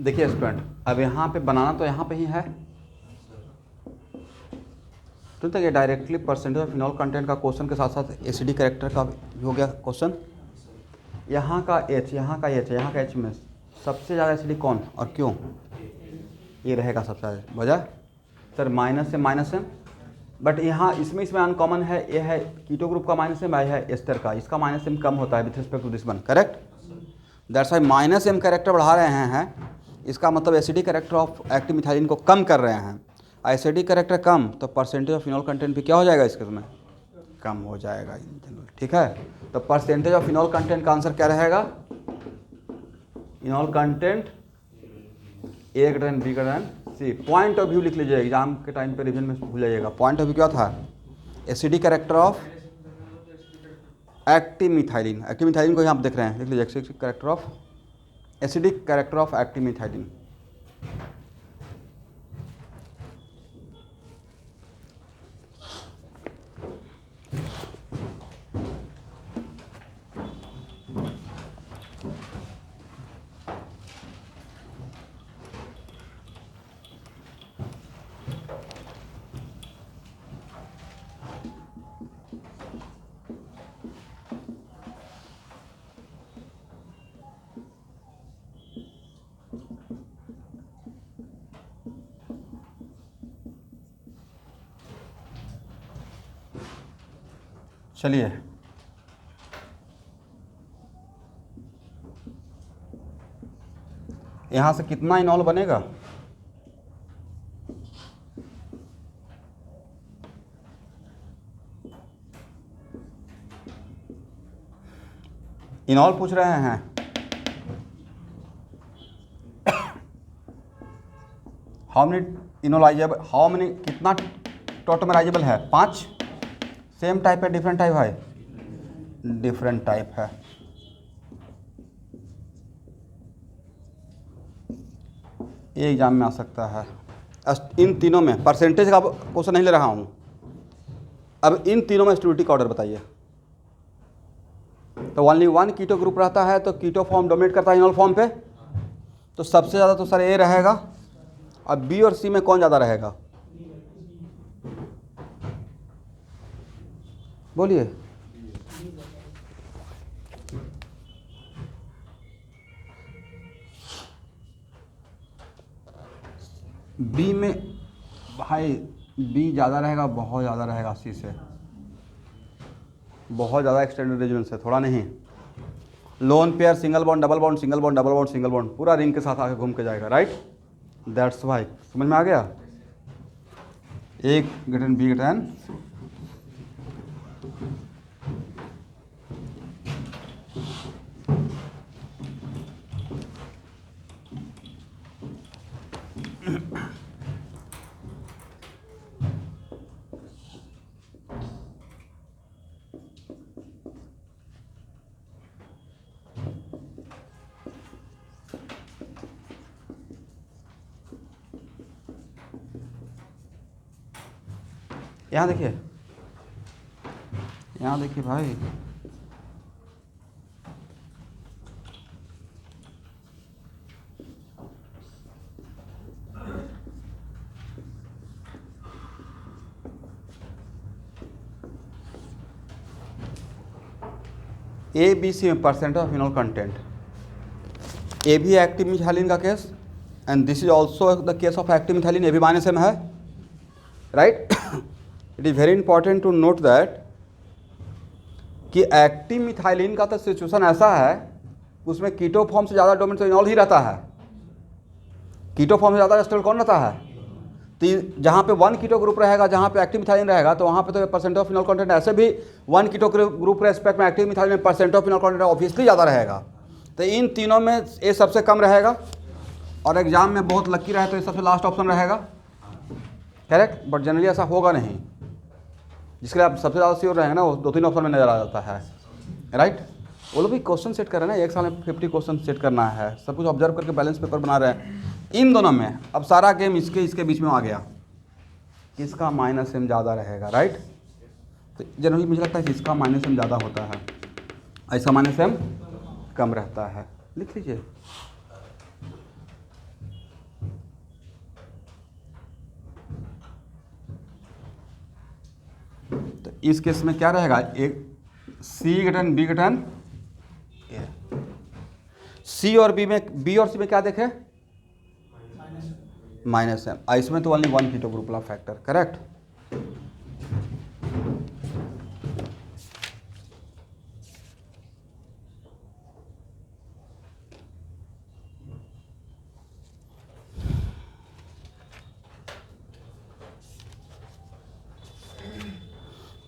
देखिए स्टूडेंट, अब यहाँ पे बनाना तो यहाँ पे ही है, तो तक ये directly percentage of phenol content का क्वेश्चन के साथ साथ एसिडी कैरेक्टर का भी हो गया क्वेश्चन। यहाँ का एच, यहाँ का एच, यहाँ का एच में सबसे ज़्यादा एसिडी कौन और क्यों, ये रहेगा सबसे ज़्यादा वजह सर माइनस से माइनस एम। बट यहाँ इसमें अनकॉमन है, ये है कीटो ग्रुप का माइनस एम, है एस्टर का, इसका माइनस एम कम होता है with respect to this one, correct. That's why minus M character बढ़ा रहे हैं, इसका मतलब acidic character of active methylene को कम कर रहे हैं। एसिडिक कैरेक्टर कम तो परसेंटेज ऑफ फिनॉल कंटेंट भी क्या हो जाएगा इसके में, कम हो जाएगा इन जनरल, ठीक है। तो परसेंटेज ऑफ फिनॉल कंटेंट का आंसर क्या रहेगा, enol content A greater than B greater than C. Point of view लिख लीजिए, एग्जाम के टाइम पे रिवीजन में भूल जाइएगा। पॉइंट ऑफ व्यू क्या था, acidic character of active methylene, active methylene को यहाँ आप देख रहे हैं, लिख लीजिए acidic character of, acidic character of active methylene. चलिए यहाँ से कितना इनॉल बनेगा, इनॉल पूछ रहे हैं, how many enolisable, how many, कितना टॉटोमराइजेबल है 5, सेम टाइप है डिफरेंट टाइप है, डिफरेंट टाइप है। ये एग्जाम में आ सकता है। इन तीनों में परसेंटेज का क्वेश्चन नहीं ले रहा हूँ, अब इन तीनों में स्टेबिलिटी का ऑर्डर बताइए। तो ओनली वन कीटो ग्रुप रहता है तो कीटो फॉर्म डोमिनेट करता है इनॉल फॉर्म पे, तो सबसे ज़्यादा तो सर ए रहेगा। अब बी और सी में कौन ज़्यादा रहेगा बोलिए। बी में भाई बी ज़्यादा रहेगा, बहुत ज़्यादा रहेगा सी से, बहुत ज़्यादा एक्सटेंडेड रेजोनेंस है, थोड़ा नहीं। Lone pair single bond double bond single bond double bond single bond पूरा रिंग के साथ आके घूम के जाएगा, राइट। दैट्स वाई, समझ में आ गया। ए ग्रेटर बी ग्रेटर यहाँ देखिए, यहाँ देखिए भाई, ए बी सी में percent of enol content, A भी एक्टिव मिथाइलिन का case and this is also the case of active methylene, A भी माइनस एम है, right. It is very important to note that कि एक्टिव मिथाइलिन का तो situation ऐसा है उसमें कीटो फॉर्म से ज़्यादा डोमिनेंट तो इनॉल ही रहता है, कीटो फॉर्म से ज़्यादा स्टेबल कौन रहता है, तो जहाँ पे वन कीटो ग्रुप रहेगा, जहाँ पे एक्टिव मिथाइलिन रहेगा, तो वहाँ पे तो परसेंट ऑफ इनॉल कंटेंट ऐसे भी वन कीटो ग्रुप के रेस्पेक्ट में एक्टिव मिथाइलिन में percent of enol content obviously ज़्यादा रहेगा। तो इन तीनों में ए सबसे कम रहेगा, और एग्जाम में बहुत लकी रहे तो ये सबसे लास्ट ऑप्शन रहेगा, करेक्ट। बट जनरली ऐसा होगा नहीं, जिसके लिए आप सबसे ज़्यादा श्योर रहेंगे ना वो 2-3 ऑप्शन में नजर आ जाता है, राइट। वो लोग भी क्वेश्चन सेट कर रहे हैं ना, एक साल में 50 क्वेश्चन सेट करना है, सब कुछ ऑब्जर्व करके बैलेंस पेपर बना रहे हैं। इन दोनों में अब सारा गेम इसके बीच में आ गया, किसका माइनस एम ज़्यादा रहेगा, राइट। तो जनरली मुझे लगता है कि इसका माइनस एम ज़्यादा होता है, ऐसा माइनस एम कम रहता है, लिख लीजिए। तो इस केस में क्या रहेगा, एक सी गठन बी गठन ए, सी और बी और सी में क्या देखे माइनस एम, इसमें तो ओनली वन कीटो ग्रुप वाला फैक्टर, करेक्ट।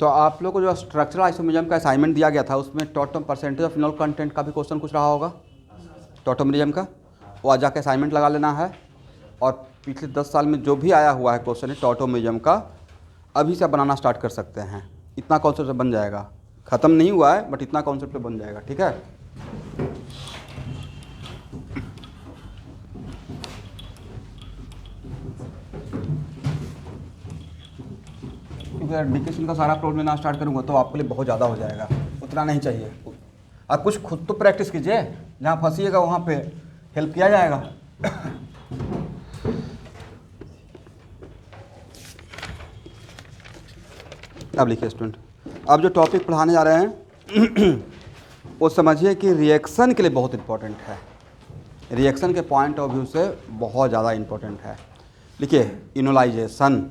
तो आप लोग को जो स्ट्रक्चरल आइसोमेरिज्म का असाइनमेंट दिया गया था उसमें Tatum percentage of enol content का भी क्वेश्चन कुछ रहा होगा, टॉटोमेरिज्म का, वो आज जाके असाइनमेंट लगा लेना है। और पिछले 10 साल में जो भी आया हुआ है क्वेश्चन है टॉटोमेरिज्म का, अभी से बनाना स्टार्ट कर सकते हैं, इतना कॉन्सेप्ट बन जाएगा, ख़त्म नहीं हुआ है बट इतना कॉन्सेप्ट बन जाएगा, ठीक है। क्योंकि डिकेशन का सारा प्रॉब्लम ना स्टार्ट करूँगा तो आपके लिए बहुत ज़्यादा हो जाएगा, उतना नहीं चाहिए। आप कुछ खुद तो प्रैक्टिस कीजिए, जहाँ फंसीएगा वहाँ पे हेल्प किया जाएगा। अब लिखिए स्टूडेंट, अब जो टॉपिक पढ़ाने जा रहे हैं वो समझिए कि रिएक्शन के लिए बहुत इंपॉर्टेंट है, रिएक्शन के पॉइंट ऑफ व्यू से बहुत ज़्यादा इंपॉर्टेंट है। लिखिए इनोलाइजेशन,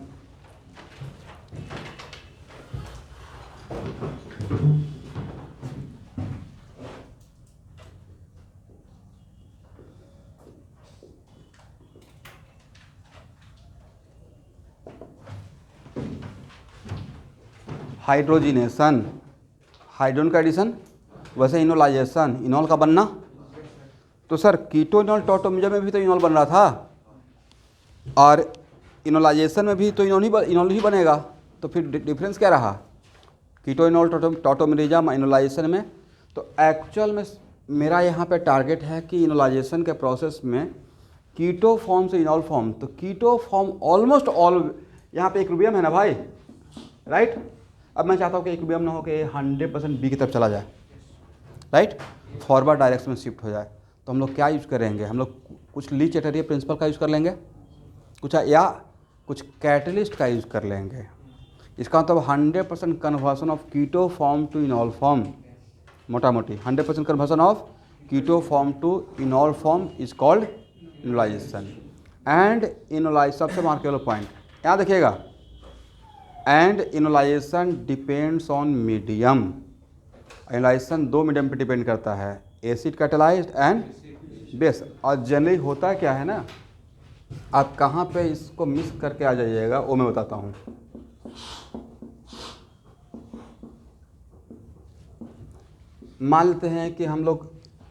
हाइड्रोजिनेशन, हाइड्रोजन का एडिशन, वैसे इनोलाइजेशन, इनॉल का बनना। तो सर कीटो इनॉल टॉटोमेरिज्म में भी तो इनॉल बन रहा था, और इनोलाइजेशन में भी तो इनॉल ही बनेगा, तो फिर डिफरेंस क्या रहा कीटो इनोल टॉटोमेरिज्म इनोलाइजेशन में। तो एक्चुअल में मेरा यहाँ पे टारगेट है कि इनोलाइजेशन के प्रोसेस में कीटो फॉर्म से इनोल फॉर्म, तो कीटो फॉर्म ऑलमोस्ट ऑल यहाँ पे इक्विलिब्रियम है ना भाई, राइट। अब मैं चाहता हूँ कि इक्विलिब्रियम ना हो कि 100% बी की तरफ चला जाए, राइट, फॉरवर्ड डायरेक्शन में शिफ्ट हो जाए। तो हम लोग क्या यूज़ करेंगे, हम लोग कुछ ली चैटरियर प्रिंसिपल का यूज़ कर लेंगे, कुछ कैटलिस्ट का यूज़ कर लेंगे। इसका मतलब 100% conversion of keto form to enol form, मोटा मोटी 100% conversion of keto form to enol form is called enolization. And enolize सबसे मार्केबल पॉइंट यहाँ देखिएगा, and enolisation depends on medium. Enolization 2 medium पे डिपेंड करता है, एसिड कैटालाइज्ड एंड बेस। और generally होता क्या है ना, आप कहाँ पे इसको मिस करके आ जाइएगा वो मैं बताता हूँ। मान लेते हैं कि हम लोग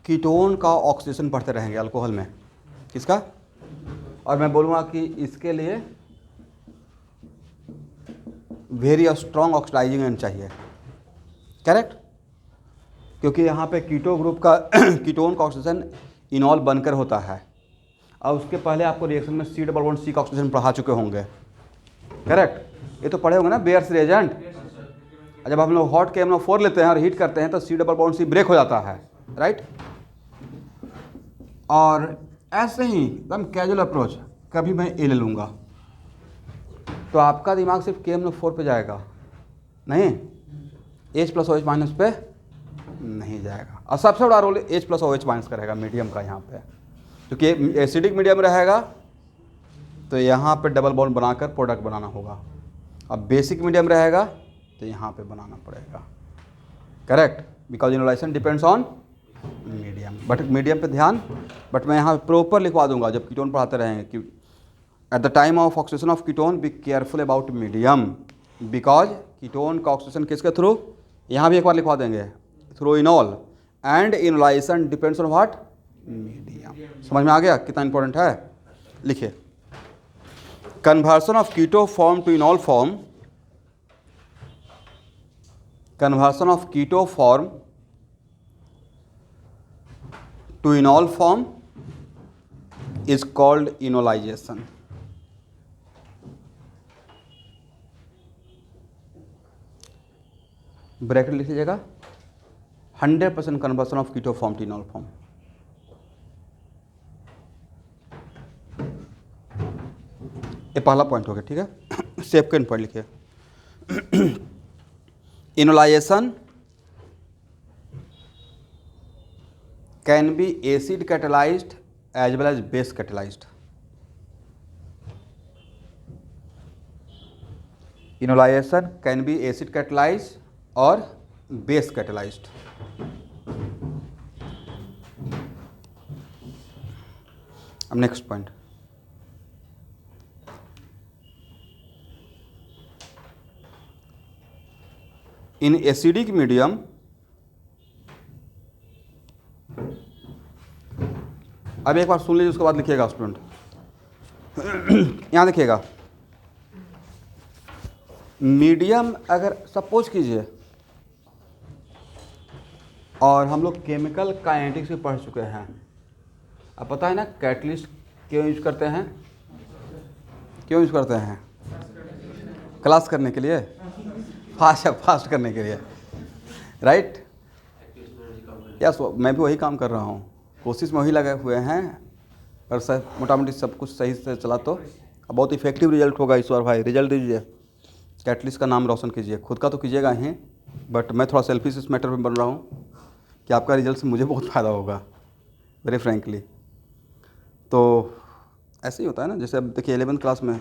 कीटोन का ऑक्सीडेशन पढ़ते रहेंगे अल्कोहल में, किसका, और मैं बोलूँगा कि इसके लिए वेरी स्ट्रॉन्ग ऑक्सीडाइजिंग एजेंट चाहिए, करेक्ट, क्योंकि यहाँ पे कीटो ग्रुप का कीटोन का ऑक्सीडेशन इनॉल बनकर होता है। और उसके पहले आपको रिएक्शन में C डबल बॉन्ड C का ऑक्सीडेशन पढ़ा चुके होंगे, करेक्ट, ये तो पढ़े होंगे ना बेयर्स रिएजेंट। जब हम लोग हॉट KMnO4 लेते हैं और हीट करते हैं तो C double bond C break हो जाता है, राइट। और ऐसे ही एकदम कैजुअल अप्रोच, कभी मैं A ले लूँगा तो आपका दिमाग सिर्फ KMnO4 पे जाएगा, नहीं H+OH- पे नहीं जाएगा। और सबसे बड़ा रोल H+OH- का रहेगा मीडियम का यहाँ पे, क्योंकि एसिडिक मीडियम रहेगा तो यहाँ पे डबल बॉन्ड बनाकर प्रोडक्ट बनाना होगा। अब बेसिक मीडियम रहेगा तो यहाँ पे बनाना पड़ेगा, correct, because enolisation depends on medium. But medium पे ध्यान, बट मैं यहाँ प्रॉपर लिखवा दूंगा जब कीटोन पढ़ाते रहेंगे कि at the time of oxidation of ketone be careful about medium, because ketone का ऑक्सीडेशन किसके थ्रू, यहाँ भी एक बार लिखवा देंगे, through enol, and enolisation depends on what, medium. समझ में आ गया कितना इंपॉर्टेंट है। लिखिए, conversion of keto form to enol form, conversion of keto form to enol form is called enolization. Bracket लिख लीजिएगा, 100% conversion of keto form to enol form. ये पहला पॉइंट हो गया, ठीक है। सेकंड पॉइंट लिखिए, enolisation can be acid catalysed as well as base catalysed. Enolisation can be acid catalysed और बेस कैटेलाइज्ड। अब next point, in acidic medium अब एक बार सुन लीजिए, उसके बाद लिखिएगा स्टूडेंट। यहाँ देखिएगा, मीडियम अगर सपोज कीजिए, और हम लोग केमिकल काइनेटिक्स में पढ़ चुके हैं, अब पता है ना कैटलिस्ट क्यों यूज करते हैं, क्यों यूज करते हैं, क्लास करने के लिए, फास्ट करने के लिए, राइट। यस, मैं भी वही काम कर रहा हूँ, कोशिश में वही लगे हुए हैं, और सर मोटा मोटी सब कुछ सही से चला तो बहुत इफेक्टिव रिजल्ट होगा। ईश्वर भाई रिजल्ट दीजिए, कैटलिस्ट का नाम रोशन कीजिए, खुद का तो कीजिएगा ही, बट मैं थोड़ा सेल्फिश इस मैटर में बन रहा हूँ कि आपका रिजल्ट से मुझे बहुत फ़ायदा होगा, वेरी फ्रेंकली। तो ऐसे ही होता है ना, जैसे अब देखिए 11th क्लास में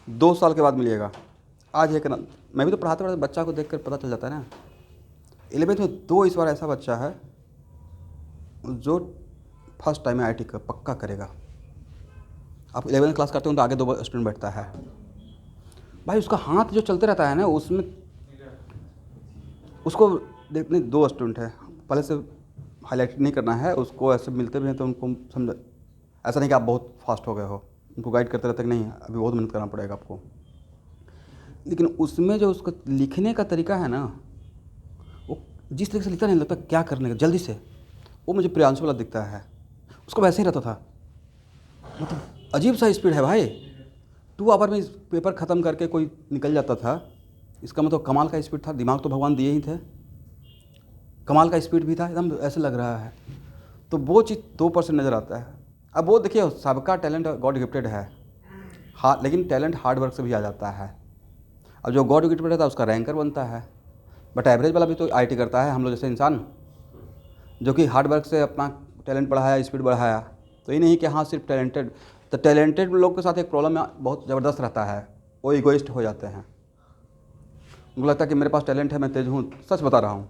2 साल के बाद मिलिएगा। आज एक ना, मैं भी तो पढ़ाते पढ़ाते बच्चा को देखकर पता चल जाता है ना, 11th में 2 इस बार ऐसा बच्चा है जो फर्स्ट टाइम में IIT का पक्का करेगा। आप 11th क्लास करते हो तो आगे 2 स्टूडेंट बैठता है भाई, उसका हाथ जो चलते रहता है ना, उसमें उसको देखने 2 स्टूडेंट है, पहले से हाईलाइट नहीं करना है, उसको ऐसे मिलते भी हैं तो उनको समझ, ऐसा नहीं कि आप बहुत फास्ट हो गए हो, उनको गाइड करते रहते कि नहीं अभी बहुत मेहनत करना पड़ेगा आपको। लेकिन उसमें जो उसका लिखने का तरीका है ना, वो जिस तरीके से लिखता नहीं लगता क्या करने का जल्दी से, वो मुझे प्रियांशु वाला दिखता है। उसको वैसे ही रहता था, मतलब अजीब सा स्पीड है भाई। 2 आवर में पेपर ख़त्म करके कोई निकल जाता था। इसका मतलब कमाल का स्पीड था। दिमाग तो भगवान दिए ही थे, कमाल का स्पीड भी था, एकदम ऐसे लग रहा है। तो वो चीज़ 2% नज़र आता है। अब वो देखिए, सबका टैलेंट गॉड गिफ्टेड है, हाँ, लेकिन टैलेंट हार्ड वर्क से भी आ जाता है। अब जो गॉड गिफ्टेड रहता है उसका रैंकर बनता है, बट एवरेज वाला भी तो आईटी करता है, हम लोग जैसे इंसान, जो कि हार्ड वर्क से अपना टैलेंट बढ़ाया, स्पीड बढ़ाया। तो ये नहीं कि हाँ सिर्फ टैलेंटेड, तो टैलेंटेड लोग के साथ एक प्रॉब्लम बहुत ज़बरदस्त रहता है, वो इगोइस्ट हो जाते हैं। उनको लगता है कि मेरे पास टैलेंट है, मैं तेज हूँ, सच बता रहा हूँ,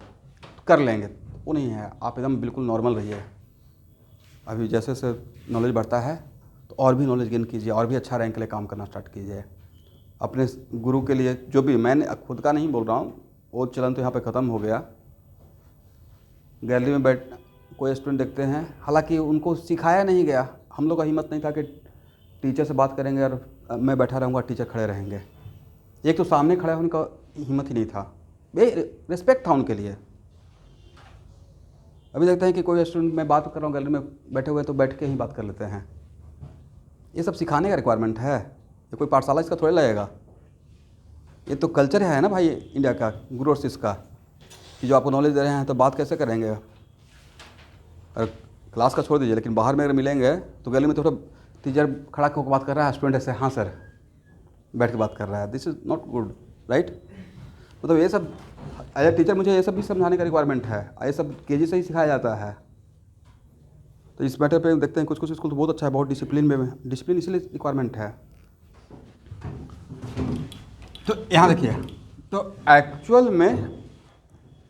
कर लेंगे। वो नहीं है, आप एकदम बिल्कुल नॉर्मल रहिए। अभी जैसे जैसे नॉलेज बढ़ता है तो और भी नॉलेज गेन कीजिए, और भी अच्छा रैंक के लिए काम करना स्टार्ट कीजिए। अपने गुरु के लिए, जो भी, मैंने खुद का नहीं बोल रहा हूँ, वो चलन तो यहाँ पे ख़त्म हो गया। गैलरी में बैठ कोई स्टूडेंट देखते हैं, हालांकि उनको सिखाया नहीं गया, हम लोग का हिम्मत नहीं था कि टीचर से बात करेंगे और मैं बैठा रहूँगा, टीचर खड़े रहेंगे। एक तो सामने खड़े होने का हिम्मत ही नहीं था, रिस्पेक्ट था उनके लिए। अभी देखते हैं कि कोई स्टूडेंट, मैं बात कर रहा हूँ गैलरी में बैठे हुए, तो बैठ के ही बात कर लेते हैं। ये सब सिखाने का रिक्वायरमेंट है, ये कोई पाठशाला इसका थोड़े लगेगा। ये तो कल्चर है ना भाई इंडिया का, गुरु और शिष्य का, कि जो आपको नॉलेज दे रहे हैं तो बात कैसे करेंगे। और क्लास का छोड़ दीजिए, लेकिन बाहर में अगर मिलेंगे तो गली में, तो टीचर खड़ा होकर बात कर रहा है, स्टूडेंट ऐसे हाँ सर बैठ के बात कर रहा है, this is not good, right. मतलब ये सब एज ए टीचर मुझे ये सब भी समझाने का रिक्वायरमेंट है, ये सब केजी से ही सिखाया जाता है। तो इस मैटर पे देखते हैं, कुछ कुछ स्कूल तो बहुत अच्छा है, बहुत डिसिप्लिन में, डिसिप्लिन इसलिए रिक्वायरमेंट है। तो यहाँ देखिए, तो एक्चुअल में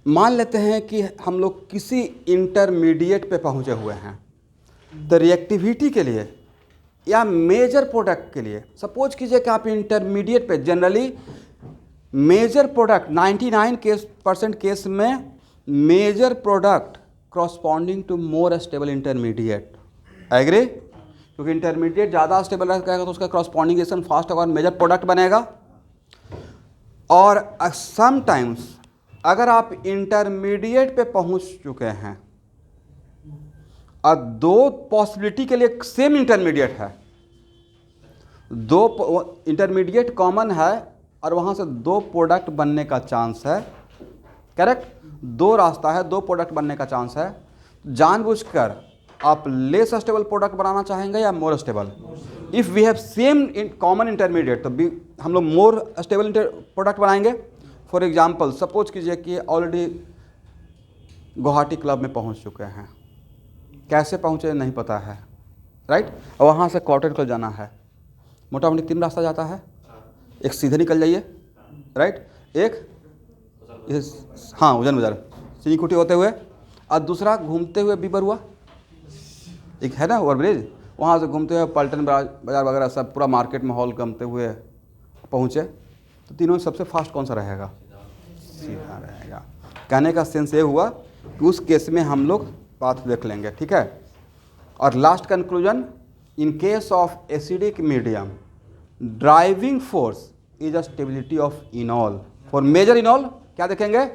मान लेते हैं कि हम लोग किसी इंटरमीडिएट पे पहुँचे हुए हैं, तो रिएक्टिविटी के लिए या मेजर प्रोडक्ट के लिए, सपोज कीजिए कि आप इंटरमीडिएट पे, जनरली मेजर प्रोडक्ट 99% केस में major product corresponding to more stable intermediate, agree. क्योंकि इंटरमीडिएट ज़्यादा स्टेबल रहेगा तो उसका क्रॉसपॉन्डिंगेशन फास्ट होगा और मेजर प्रोडक्ट बनेगा। और समटाइम्स अगर आप इंटरमीडिएट पे पहुंच चुके हैं और 2 पॉसिबिलिटी के लिए सेम इंटरमीडिएट है, 2 इंटरमीडिएट कॉमन है और वहाँ से 2 प्रोडक्ट बनने का चांस है, करेक्ट। 2 रास्ता है, 2 प्रोडक्ट बनने का चांस है। जानबूझकर आप लेस स्टेबल प्रोडक्ट बनाना चाहेंगे या more stable. If we have same common intermediate तो हम लोग मोर स्टेबल प्रोडक्ट बनाएंगे। फॉर एग्जाम्पल, सपोज कीजिए कि ऑलरेडी गुवाहाटी क्लब में पहुंच चुके हैं, कैसे पहुंचे नहीं पता है, राइट। और वहाँ से कॉटन क्लब जाना है, मोटा मोटी 3 रास्ता जाता है। एक सीधे निकल जाइए, राइट, एक हाँ उजन बाजार सिनीकुटी होते हुए, और दूसरा घूमते हुए बीबर हुआ, एक है ना ओवरब्रिज, वहाँ से घूमते हुए पल्टन बाजार वगैरह सब पूरा मार्केट माहौल घूमते हुए पहुँचे। तो तीनों में सबसे फास्ट कौन सा रहेगा? सीधा रहेगा। कहने का सेंस ये हुआ कि उस केस में हम लोग पाथ देख लेंगे, ठीक है। और last conclusion, in case of acidic medium driving force is a stability of enol. For major enol क्या देखेंगे?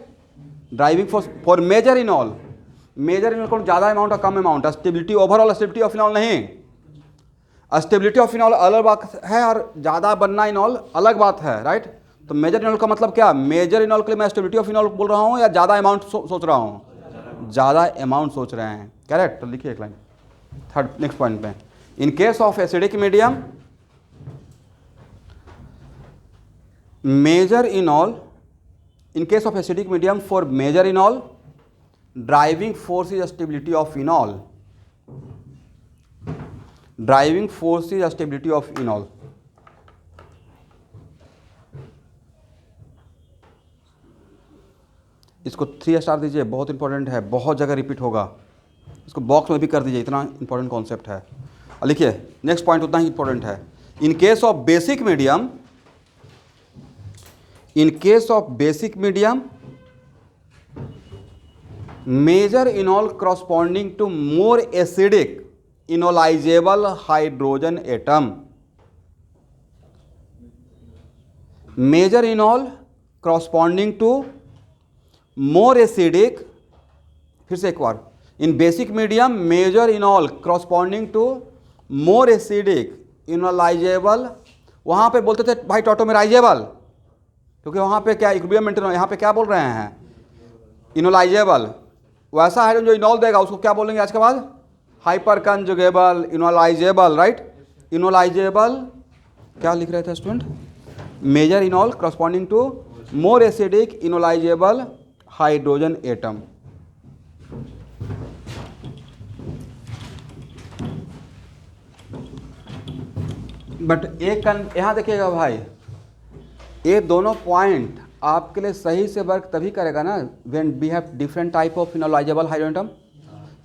Driving force for major enol. Major enol कौन? ज़्यादा अमाउंट और कम amount. Stability overall, stability of enol नहीं। Stability of इनॉल अलग बात है और ज़्यादा बनना इनॉल अलग बात है, राइट। तो मेजर इनॉल का मतलब क्या? मेजर इनॉल के लिए मैं स्टेबिलिटी ऑफ इनॉल बोल रहा हूँ या ज़्यादा अमाउंट सोच रहा हूँ? ज़्यादा अमाउंट सोच रहे हैं, करेक्ट। तो लिखिए एक लाइन थर्ड नेक्स्ट पॉइंट में, in case of acidic medium major enol, in case of acidic medium for major enol driving force is stability of enol. Driving force is stability of enol. इसको 3 star दीजिए, बहुत important है, बहुत जगह repeat होगा। इसको box में भी कर दीजिए, इतना इंपॉर्टेंट कॉन्सेप्ट है। और लिखिए नेक्स्ट पॉइंट उतना ही इंपॉर्टेंट है। In case of basic medium, in case of basic medium major enol corresponding to more acidic enolizable hydrogen atom, major enol corresponding to more acidic, फिर से एक बार, in basic medium major enol corresponding to more acidic enolizable, वहाँ पे बोलते थे भाई टॉटोमेराइजेबल, क्योंकि वहाँ पे क्या इक्विलिब्रियम मेंटेन, यहाँ पे क्या बोल रहे हैं इनोलाइजेबल। वैसा हाइड्रोजन जो इनॉल देगा उसको क्या बोलेंगे आज के बाद, hyper conjugable enolisable, right. Enolisable क्या लिख रहे थे student, major enol corresponding to more acidic enolisable hydrogen atom. But एक यहाँ देखिएगा भाई, ये दोनों पॉइंट आपके लिए सही से वर्क तभी करेगा ना when we have different type of enolisable hydrogen atom.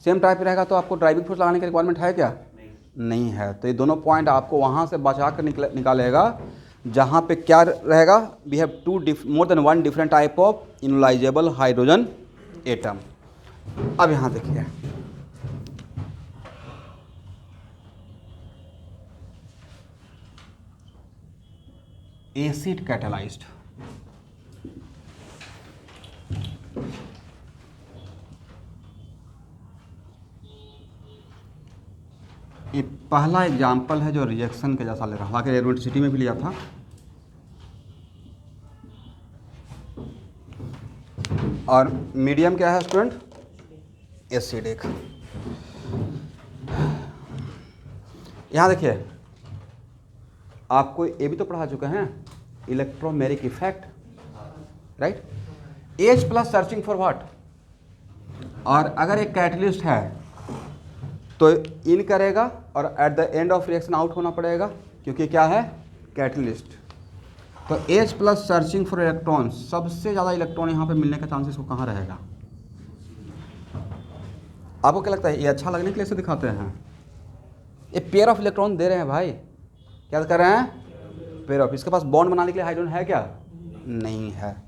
Same type रहेगा तो आपको ड्राइविंग फोर्स लगाने की रिक्वायरमेंट है क्या, नहीं है। तो ये दोनों पॉइंट आपको वहाँ से बचा कर निकालेगा जहाँ पे क्या रहेगा, we have more than one different type of enolisable hydrogen atom. अब यहाँ देखिए, एसिड कैटालाइज्ड, ये पहला एग्जाम्पल है जो रिएक्शन के जैसा ले रहा, हालांकि यूनिवर्सिटी में भी लिया था। और मीडियम क्या है स्टूडेंट, एसिडिक। यहाँ देखिए, आपको ये भी तो पढ़ा चुके हैं electromeric effect, right. H plus searching for what, और अगर एक कैटलिस्ट है तो इन करेगा और at the end of reaction out होना पड़ेगा, क्योंकि क्या है कैटलिस्ट। तो H plus searching for electron, सबसे ज़्यादा इलेक्ट्रॉन यहाँ पे मिलने का चांसेस को कहाँ रहेगा। आपको क्या लगता है, ये अच्छा लगने के लिए से दिखाते हैं, ये पेयर ऑफ इलेक्ट्रॉन दे रहे हैं भाई, क्या कर रहे हैं, पेयर ऑफ। इसके पास बॉन्ड बनाने के लिए हाइड्रोजन है क्या, नहीं है।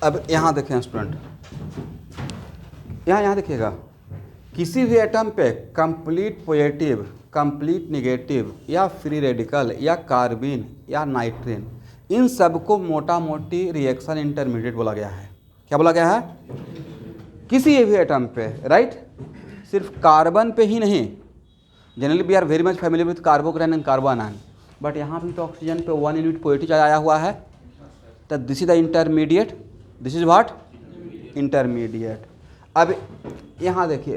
अब यहाँ देखें स्टूडेंट, यहाँ देखिएगा, किसी भी एटम पे कंप्लीट पॉजिटिव, कंप्लीट नेगेटिव या फ्री रेडिकल या कार्बिन या नाइट्रोजन, इन सबको मोटा मोटी रिएक्शन इंटरमीडिएट बोला गया है। क्या बोला गया है, किसी भी एटम पे, राइट। सिर्फ कार्बन पे ही नहीं, generally we are very much familiar with carbocation and carbanion, but यहाँ भी तो ऑक्सीजन पे 1 यूनिट पॉजिटिव आया हुआ है, तो this is the intermediate, this is what, intermediate. अब यहाँ देखिए,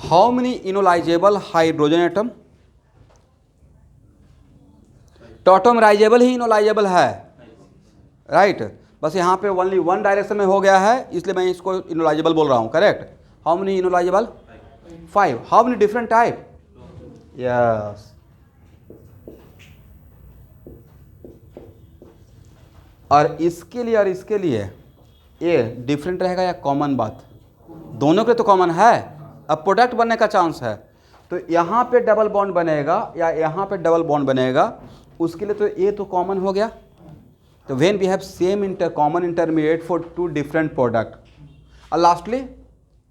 how many enolizable hydrogen atom, tautomerizable ही इनोलाइजेबल है, राइट। बस यहाँ पे ओनली वन डायरेक्शन में हो गया है, इसलिए मैं इसको इनोलाइजेबल बोल रहा हूँ, correct. How many enolisable, 5। How many different type, yes. और इसके लिए और इसके लिए ये डिफरेंट रहेगा या कॉमन बात, दोनों के तो कॉमन है। अब प्रोडक्ट बनने का चांस है, तो यहाँ पे डबल बॉन्ड बनेगा या यहाँ पे डबल बॉन्ड बनेगा, उसके लिए तो ये तो कॉमन हो गया। तो when we have same common intermediate for 2 different product. और लास्टली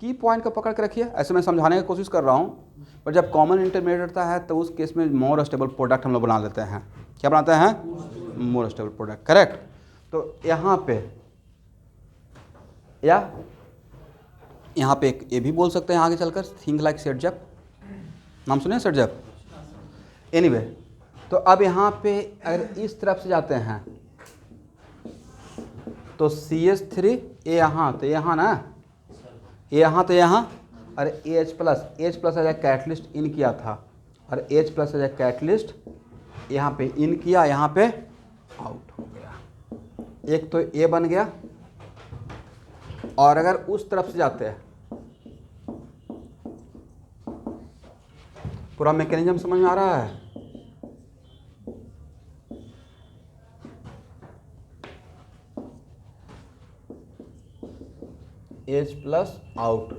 की पॉइंट को पकड़ के रखिए, ऐसे मैं समझाने की कोशिश कर रहा हूँ, पर जब कॉमन इंटरमीडिएट रहता है तो उस केस में मोर स्टेबल प्रोडक्ट हम लोग बना लेते हैं। क्या बनाते हैं, मोर स्टेबल प्रोडक्ट, करेक्ट। तो यहाँ पे या यहाँ पे एक ये भी बोल सकते हैं आगे चलकर, थिंक लाइक सेटजप, नाम सुने सेटजप, एनीवे। तो अब यहाँ पे अगर इस तरफ से जाते हैं तो CH3 ये यहाँ, तो यहाँ ना, ये यहाँ तो यहाँ, और H plus as a catalyst in किया था, और H plus as a catalyst यहाँ पे इन किया, यहाँ पे आउट हो गया। एक तो ये बन गया, और अगर उस तरफ से जाते हैं, पूरा मैकेनिज्म समझ में आ रहा है। H प्लस आउट,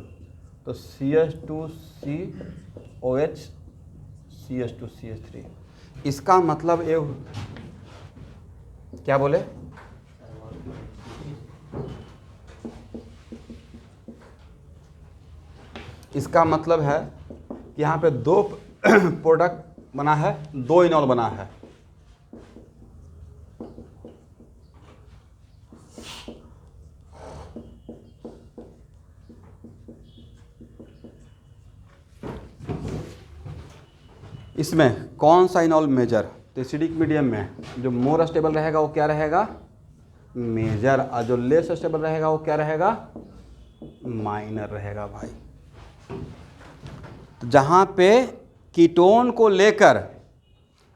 तो CH2COH CH2CH3, इसका मतलब ये क्या बोले, इसका मतलब है कि यहाँ पे 2 प्रोडक्ट बना है, 2 इनॉल बना है। इसमें कौन सा इनॉल मेजर? तो एसिडिक मीडियम में जो मोर स्टेबल रहेगा वो क्या रहेगा? मेजर। और जो लेस स्टेबल रहेगा वो क्या रहेगा? माइनर रहेगा भाई। तो जहाँ पे कीटोन को लेकर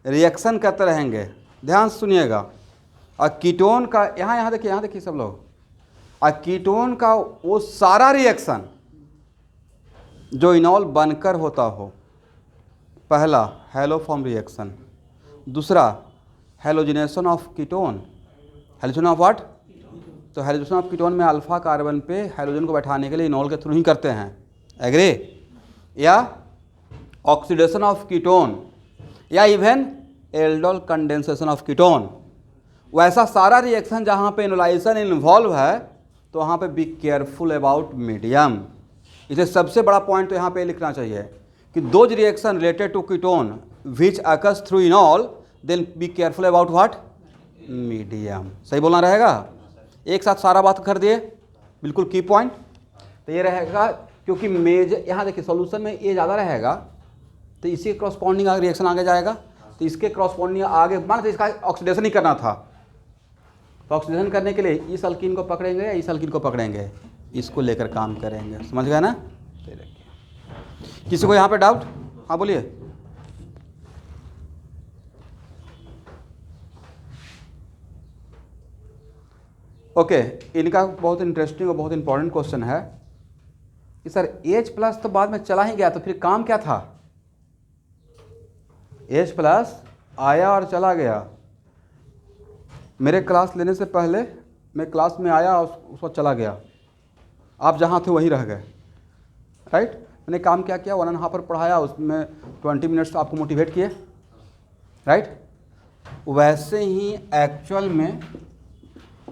रिएक्शन करते रहेंगे, ध्यान से सुनिएगा, और कीटोन का यहाँ देखिए सब लोग, और कीटोन का वो सारा रिएक्शन जो इनॉल बनकर होता हो, पहला हैलोफॉर्म रिएक्शन, दूसरा halogenation of ketone. Halogenation of what? तो हैलोजिनेशन ऑफ कीटोन में अल्फा कार्बन पे हैलोजन को बैठाने के लिए इनॉल के थ्रू ही करते हैं, एग्री? या ऑक्सीडेशन ऑफ कीटोन, या even aldol condensation of ketone. वैसा सारा रिएक्शन जहाँ पे इनोलाइजेशन इन्वॉल्व है, तो वहाँ पे बी केयरफुल अबाउट मीडियम। इसे सबसे बड़ा पॉइंट तो यहाँ पे लिखना चाहिए कि those reaction related to ketone which occurs through enol, then be careful about what? Medium. सही बोलना रहेगा? एक साथ सारा बात कर दिए, बिल्कुल की पॉइंट। तो ये रहेगा, क्योंकि मेजर यहाँ देखिए सॉल्यूशन में ये ज़्यादा रहेगा, तो इसी क्रॉसपॉन्डिंग रिएक्शन आगे जाएगा, तो इसके क्रॉसपॉन्डिंग आगे मान लीजिए इसका ऑक्सीडेशन ही करना था, तो ऑक्सीडेशन करने के लिए इस अल्कीन को पकड़ेंगे या इस अल्कीन को पकड़ेंगे, इसको लेकर काम करेंगे। समझ गए ना? किसी को यहाँ पे डाउट? हाँ बोलिए। ओके, इनका बहुत इंटरेस्टिंग और बहुत इंपॉर्टेंट क्वेश्चन है कि सर H+ तो बाद में चला ही गया, तो फिर काम क्या था? H+ आया और चला गया। मेरे क्लास लेने से पहले मैं क्लास में आया और उस वक्त चला गया, आप जहाँ थे वहीं रह गए, राइट? मैंने काम क्या किया? 1.5 आवर पढ़ाया, उसमें 20 मिनट्स आपको मोटिवेट किए, राइट? वैसे ही एक्चुअल में,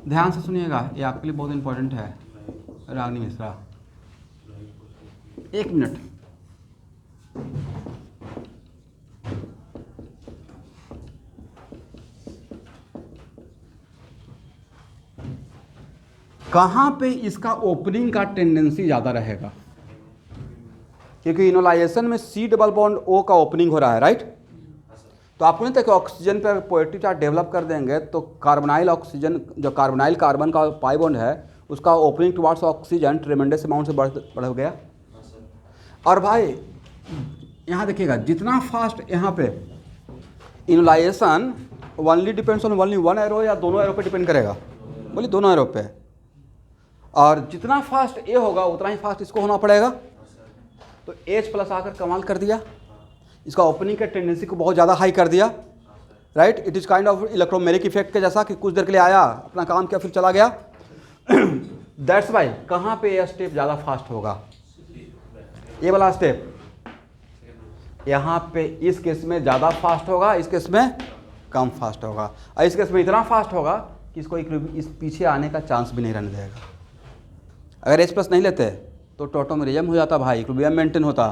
ध्यान से सुनिएगा, ये आपके लिए बहुत इंपॉर्टेंट है रागनी मिश्रा, 1 मिनट। कहाँ पे इसका ओपनिंग का टेंडेंसी ज़्यादा रहेगा? क्योंकि इनोलाइजेशन में C+O का ओपनिंग हो रहा है, राइट? तो आपको नहीं था कि ऑक्सीजन पर पोएटिक चार्ट डेवलप कर देंगे तो कार्बोनाइल ऑक्सीजन, जो कार्बोनाइल कार्बन का पाई बॉन्ड है, उसका ओपनिंग टुवार्ड्स ऑक्सीजन ट्रेमेंडस अमाउंट से बढ़ गया। और भाई यहाँ देखिएगा, जितना फास्ट यहाँ पे enolisation only depends on only 1 arrow या दोनों एरो पे डिपेंड करेगा, बोलिए दोनों एरो पे, और जितना फास्ट ये होगा उतना ही फास्ट इसको होना पड़ेगा। तो H+ आकर कमाल कर दिया, इसका ओपनिंग के टेंडेंसी को बहुत ज़्यादा हाई कर दिया, right? It is kind of electromagnetic effect के जैसा कि कुछ देर के लिए आया, अपना काम किया, फिर चला गया। दैट्स वाई कहाँ पे यह स्टेप ज़्यादा फास्ट होगा? ये वाला स्टेप यहाँ पे इस केस में ज़्यादा फास्ट होगा, इस केस में कम फास्ट होगा, और इस केस में इतना फास्ट होगा कि इसको इस पीछे आने का चांस भी नहीं रहने देगा। अगर H+ नहीं लेते तो टॉटोमेरिज्म हो जाता भाई, इक्विलिब्रियम मेंटेन होता,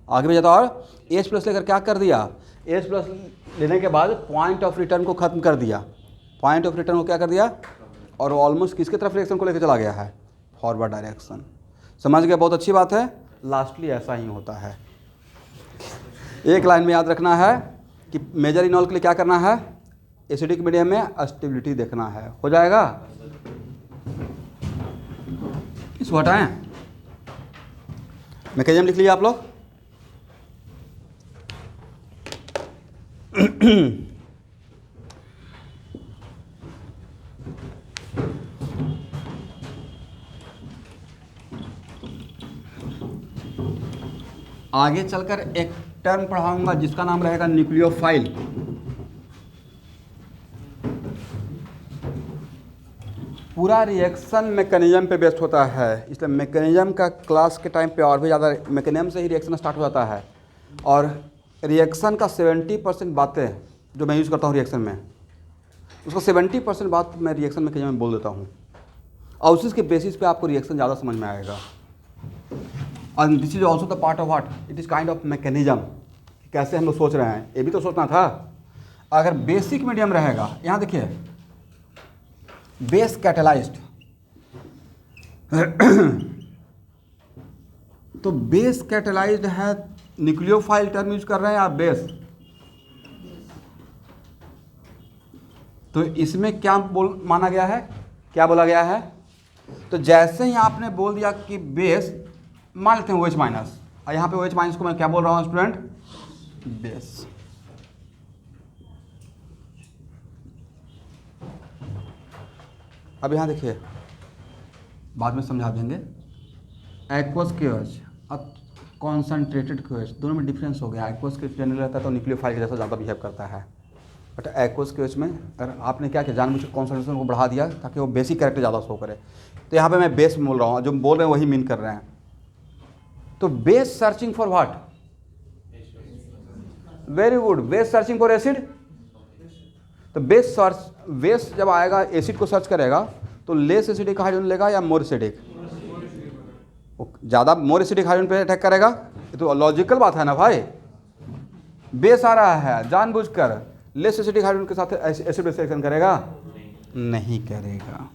आगे भी जाता। और H+ लेकर क्या कर दिया? H+ लेने के बाद पॉइंट ऑफ रिटर्न को ख़त्म कर दिया, पॉइंट ऑफ रिटर्न को क्या कर दिया, और ऑलमोस्ट किसके तरफ रिएक्शन को लेकर चला गया है? Forward direction. समझ गए? बहुत अच्छी बात है। लास्टली ऐसा ही होता है। एक लाइन में याद रखना है कि मेजर इनॉल के लिए क्या करना है? एसिडिक मीडियम में स्टेबिलिटी देखना है। हो जाएगा? इसको हटाएं, मैकेनिज्म लिख लीजिए आप लोग। आगे चलकर एक टर्म पढ़ाऊंगा जिसका नाम रहेगा न्यूक्लियोफाइल। पूरा रिएक्शन मैकेनिज्म पे बेस्ड होता है, इसलिए मैकेनिज्म का क्लास के टाइम पे और भी ज़्यादा मैकेनिज्म से ही रिएक्शन स्टार्ट हो जाता है। और रिएक्शन का 70% बातें जो मैं यूज़ करता हूँ रिएक्शन में, उसको 70% बात मैं रिएक्शन मैकेनिज्म में बोल देता हूँ, और उसी के बेसिस पे आपको रिएक्शन ज़्यादा समझ में आएगा। And this is also the part of what, it is kind of mechanism, कैसे हम लोग सोच रहे हैं, ये भी तो सोचना था। अगर बेसिक मीडियम रहेगा, यहाँ देखिए बेस कैटेलाइज्ड, तो बेस कैटेलाइज्ड है, न्यूक्लियोफाइल टर्म यूज कर रहे हैं आप बेस, तो इसमें क्या माना गया है, क्या बोला गया है, तो जैसे ही आपने बोल दिया कि बेस, मान लेते हैं OH माइनस, और यहाँ पे OH माइनस को मैं क्या बोल रहा हूँ स्टूडेंट, बेस। अब यहाँ देखिए, बाद में समझा देंगे, एक्वस KOH अब कॉन्सनट्रेटेड KOH, दोनों में डिफरेंस हो गया। एक्वस KOH जनरल रहता है तो न्यूक्लियोफाइल के जैसा ज़्यादा बिहेव करता है, बट एक्वस KOH में अगर आपने क्या किया, जानबूझ के कॉन्सनट्रेशन को बढ़ा दिया ताकि वो बेसिक कैरेक्टर ज़्यादा शो करे, तो यहाँ पे मैं बेस बोल रहा हूँ, जो बोल रहे हैं वही मीन कर रहे हैं। तो base searching for what, very good, base searching for acid. तो बेस जब आएगा एसिड को सर्च करेगा तो लेस एसिडिक हाइड्रोजन लेगा या मोर एसिडिक, ज़्यादा मोर एसिडिक हाइड्रोजन पे अटैक करेगा, ये तो लॉजिकल बात है ना भाई। बेस आ रहा है, जानबूझकर लेस एसिडिक हाइड्रोजन के साथ एसिड बेस रिएक्शन करेगा, नहीं करेगा।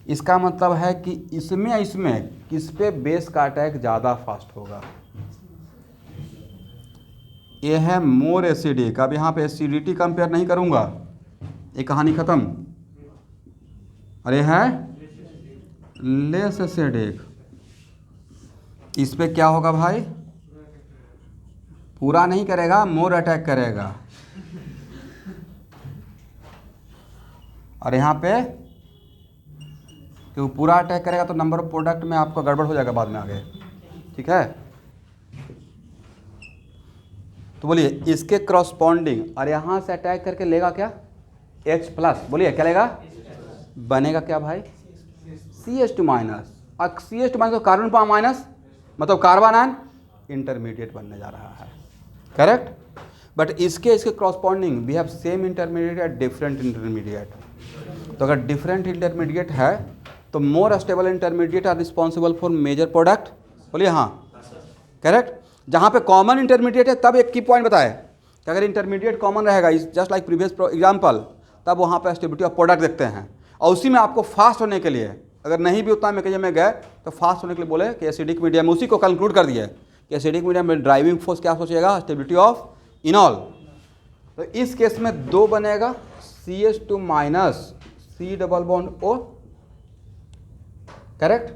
इसका मतलब है कि इसमें किस पे बेस का अटैक ज़्यादा फास्ट होगा, ये है मोर एसिडिक। अब यहाँ पे एसिडिटी कंपेयर नहीं करूँगा, ये कहानी ख़त्म। अरे है लेस एसिडिक, इस पे क्या होगा भाई, पूरा नहीं करेगा, मोर अटैक करेगा। और यहाँ पे तो पूरा अटैक करेगा तो नंबर ऑफ प्रोडक्ट में आपका गड़बड़ हो जाएगा बाद में आगे, ठीक है। तो बोलिए इसके क्रॉसपॉन्डिंग, और यहाँ से अटैक करके लेगा क्या, H+, बोलिए क्या लेगा, बनेगा क्या भाई, CH2 माइनस, और CH2 माइनस कार्बन पर माइनस, मतलब कार्बन आयन इंटरमीडिएट बनने जा रहा है, करेक्ट। बट इसके corresponding we have same intermediate या डिफरेंट इंटरमीडिएट। तो अगर डिफरेंट इंटरमीडिएट है तो more stable intermediate are responsible for major product, बोलिए हाँ, करेक्ट। जहाँ पे कॉमन इंटरमीडिएट है तब एक की पॉइंट बताए कि अगर इंटरमीडिएट कॉमन रहेगा, जस्ट लाइक प्रीवियस एग्जाम्पल, तब वहाँ पे स्टेबिलिटी ऑफ प्रोडक्ट देखते हैं। और उसी में आपको फास्ट होने के लिए, अगर नहीं भी उतना मैकेनिज्म में गए तो फास्ट होने के लिए बोले कि एसिडिक मीडियम, उसी को कंक्लूड कर दिए कि एसिडिक मीडियम में ड्राइविंग फोर्स क्या सोचेगा, स्टेबिलिटी ऑफ इनॉल। तो इस केस में 2 बनेगा, CH2 minus C double bond O, correct.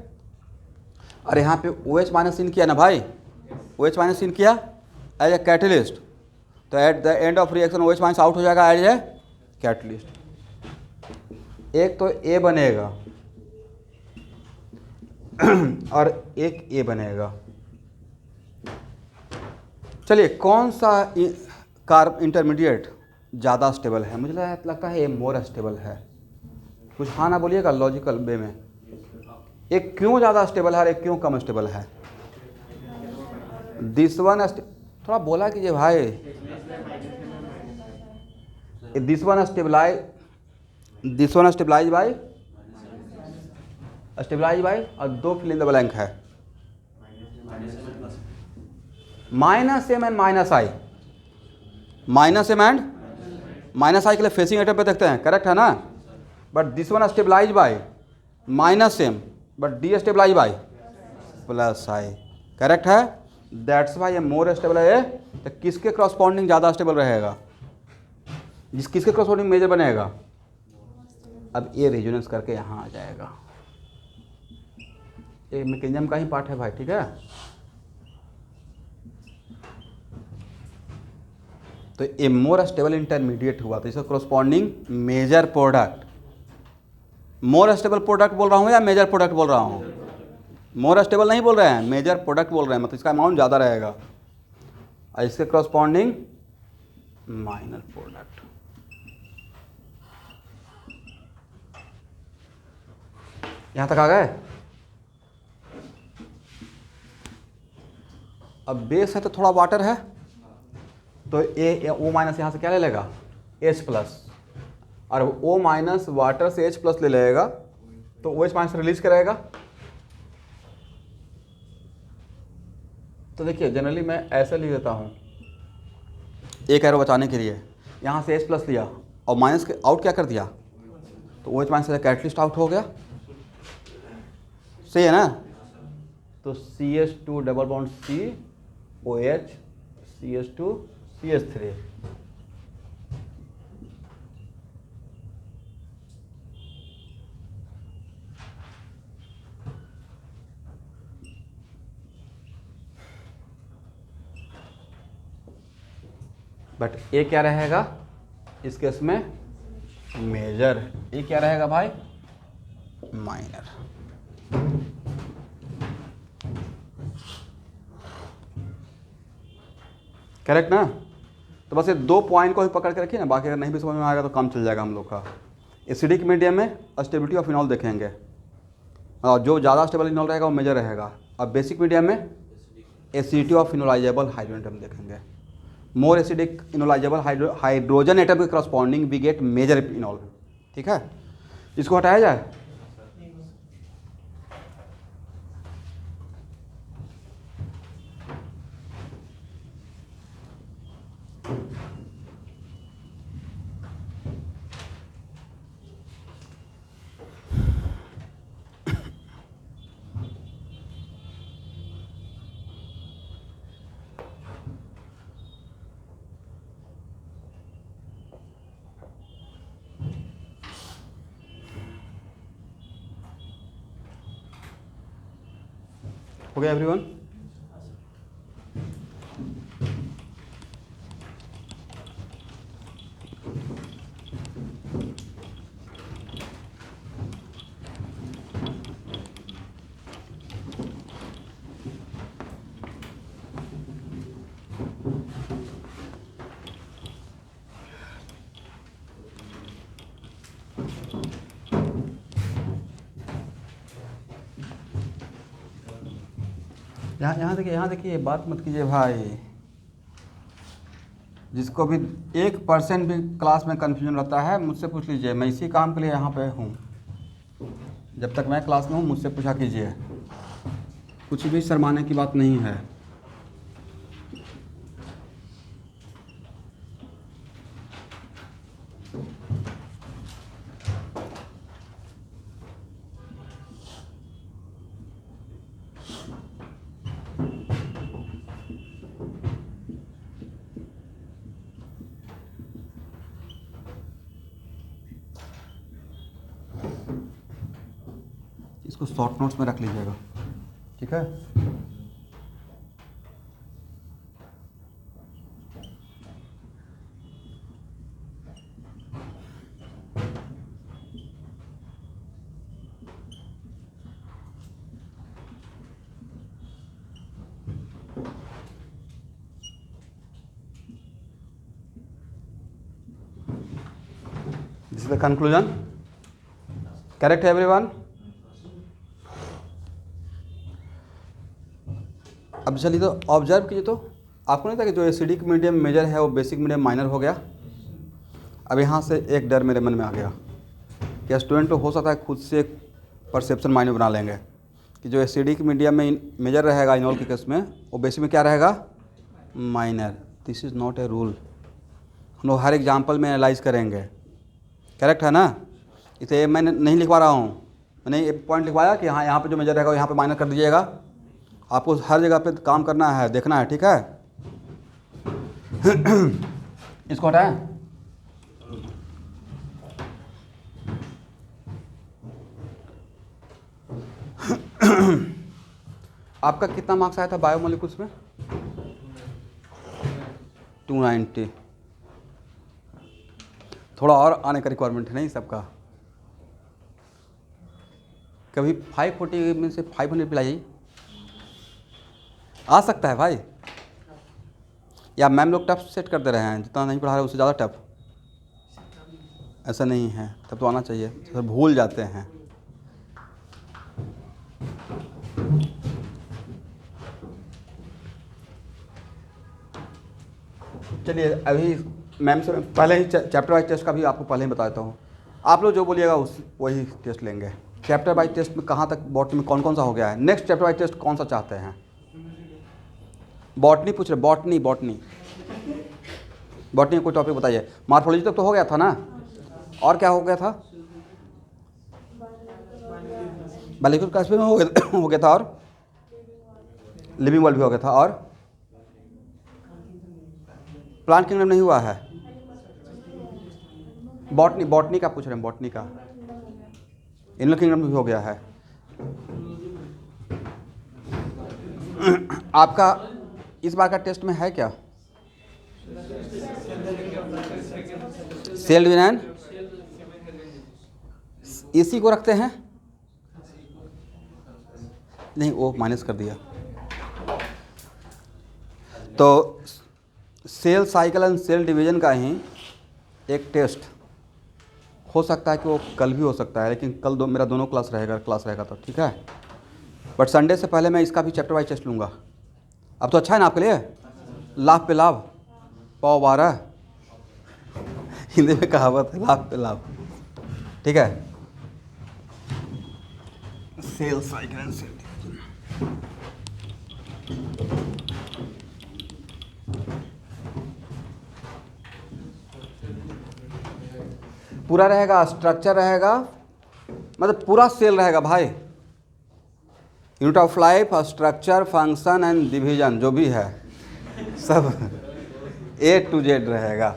और यहाँ पे OH माइनस इन किया ना भाई, OH माइनस इन किया एज ए कैटलिस्ट, तो at the end of reaction OH minus out हो जाएगा एज ए कैटलिस्ट। एक तो A बनेगा और एक A बनेगा। चलिए कौन सा कार्ब इंटरमीडिएट ज़्यादा स्टेबल है, मुझे लगता है ये मोर स्टेबल है। कुछ हाँ ना बोलिएगा लॉजिकल वे में, एक क्यों ज़्यादा स्टेबल है और एक क्यों कम स्टेबल है। दिस वन थोड़ा बोला कीजिए भाई, दिस वन स्टेबलाइज बाय और 2 फिल इन द ब्लैंक है, -m and -i, -m and -i के लिए फेसिंग एटम पे देखते हैं, करेक्ट है ना। But this one stabilise by -m but the stabilise by +i, correct है। दैट्स वाई ये मोर स्टेबल है। तो किसके क्रॉसपॉन्डिंग ज़्यादा स्टेबल रहेगा, किसके क्रॉसपॉन्डिंग मेजर बनेगा। अब ये रेजोनेंस करके यहाँ आ जाएगा, ये मैकेनिज्म का ही पार्ट है भाई, ठीक है। तो ये मोर स्टेबल इंटरमीडिएट हुआ तो इसका corresponding major product, more stable product बोल रहा हूँ या मेजर प्रोडक्ट बोल रहा हूँ, मोर स्टेबल नहीं बोल रहे हैं, मेजर प्रोडक्ट बोल रहे हैं, मतलब इसका अमाउंट ज़्यादा रहेगा। और इसके क्रॉसपॉन्डिंग माइनर प्रोडक्ट। यहाँ तक आ गए। अब बेस है तो थोड़ा वाटर है, तो O माइनस यहाँ से क्या ले लेगा, H+, और O माइनस वाटर से H+ ले लेगा तो OH माइनस रिलीज करेगा। तो देखिए जनरली मैं ऐसे लिख देता हूँ, एक एरो बचाने के लिए यहाँ से H+ लिया और माइनस के आउट क्या कर दिया, तो OH माइनस से कैटलिस्ट आउट हो गया, सही है ना। तो CH2 double bond C OH CH2 CH3, but ये क्या रहेगा इस केस में, मेजर, ये क्या रहेगा भाई, माइनर। करेक्ट ना। तो बस ये 2 पॉइंट को ही पकड़ के रखिए ना, बाकी अगर नहीं भी समझ में आएगा तो काम चल जाएगा हम लोग का। एसिडिक मीडियम में स्टेबिलिटी ऑफ इनॉल देखेंगे, और जो ज़्यादा स्टेबल इनॉल रहेगा वो मेजर रहेगा। और बेसिक मीडियम में acidity of enolisable hydrogen atom देखेंगे। More acidic enolisable hydrogen atom के corresponding we get major enol. ठीक है, इसको हटाया जाए। हो गया एवरीवन। यहाँ देखिए, बात मत कीजिए भाई। जिसको भी 1% भी क्लास में कन्फ्यूजन रहता है मुझसे पूछ लीजिए, मैं इसी काम के लिए यहाँ पे हूँ। जब तक मैं क्लास में हूँ मुझसे पूछा कीजिए, कुछ भी शर्माने की बात नहीं है। इसको शॉर्ट नोट्स में रख लीजिएगा, ठीक है। This is the conclusion. Correct है एवरीवन। अब चलिए तो ऑब्जर्व कीजिए, तो आपको नहीं था कि जो एसिडिक मीडियम मेजर है वो बेसिक मीडियम माइनर हो गया। अब यहाँ से एक डर मेरे मन में आ गया कि स्टूडेंट तो हो सकता है खुद से एक परसेप्शन माइंड में बना लेंगे कि जो एसिडिक मीडियम में मेजर रहेगा इनॉल के केस में, वो बेसिक में क्या रहेगा, minor. This is not a rule. हम लोग हर एग्जाम्पल में एनालाइज करेंगे। करेक्ट है ना। इसे मैं नहीं लिखवा रहा हूँ, मैंने एक पॉइंट लिखवाया कि हाँ यहाँ पे जो मेजर रहेगा यहाँ पे माइनर कर दीजिएगा। आपको हर जगह पे काम करना है, देखना है, ठीक है। इसको हटाएं। आपका कितना मार्क्स आया था बायोमोलिकुल्स में? 290। थोड़ा और आने का रिक्वायरमेंट है नहीं सबका। कभी 540 में से 500 पिलाइए, आ सकता है भाई। या मैम लोग टफ सेट कर दे रहे हैं, जितना नहीं पढ़ा रहे उससे ज़्यादा टफ। ऐसा नहीं है, तब तो आना चाहिए, तो भूल जाते हैं। चलिए अभी मैम से पहले ही चैप्टर वाइज टेस्ट का भी आपको पहले ही बता देता हूँ। आप लोग जो बोलिएगा उस वही टेस्ट लेंगे। चैप्टर वाइज टेस्ट में कहाँ तक बॉटनी में कौन कौन सा हो गया है, नेक्स्ट चैप्टर वाइज टेस्ट कौन सा चाहते हैं? बॉटनी पूछ रहे, बॉटनी बॉटनी बॉटनी का कोई टॉपिक बताइए। मार्फोलॉजी तक तो हो गया था ना, और क्या हो गया था? बायोलॉजिकल क्लासिफिकेशन हो गया था, और लिविंग वर्ल्ड भी हो गया था, और प्लांट किंगडम नहीं हुआ है। बॉटनी, बॉटनी का पूछ रहे हैं, बॉटनी का। एनिमल किंगडम भी हो गया है। आपका इस बार का टेस्ट में है क्या? सेल डिवीजन इसी को रखते हैं, नहीं वो माइनस कर दिया। तो cell cycle and cell division का ही एक टेस्ट हो सकता है कि वो कल भी हो सकता है, लेकिन कल मेरा दोनों क्लास रहेगा तो ठीक है। बट संडे से पहले मैं इसका भी चैप्टर वाइज टेस्ट लूँगा। अब तो अच्छा है ना आपके लिए, लाभ पे लाभ पाव 12, हिंदी में कहावत है, लाभ पे लाभ। ठीक है, सेल साइकिल एंड सेल पूरा रहेगा, स्ट्रक्चर रहेगा, मतलब पूरा सेल रहेगा भाई। Unit of life, structure, function and division जो भी है सब A to Z रहेगा।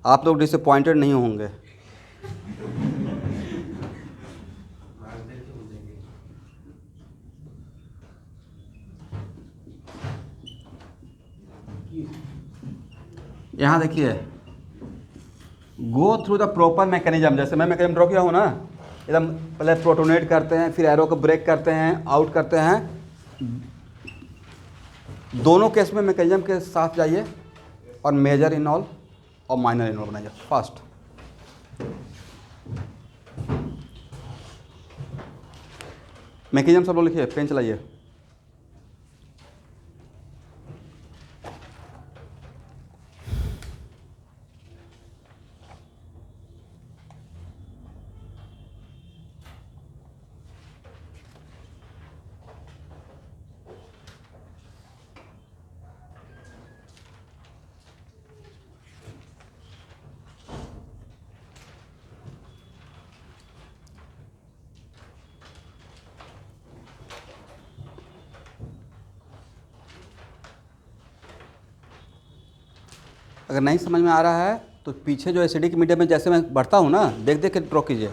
आप लोग डिसअपॉइंटेड नहीं होंगे। यहाँ देखिए, go through the proper mechanism. जैसे मैं मैकेनिज्म ड्रॉ किया हूँ ना, एकदम पहले प्रोटोनेट करते हैं, फिर एरो को ब्रेक करते हैं, आउट करते हैं। दोनों केस में मैकेनिज्म के साथ जाइए और मेजर इन ऑल और माइनर इन ऑल बनाइए फर्स्ट। मैकेनिज्म सब लोग लिखिए, पेन चलाइए। अगर नहीं समझ में आ रहा है तो पीछे जो एसिडिक मीडियम में जैसे मैं बढ़ता हूँ ना, देख देख के ड्रॉ कीजिए।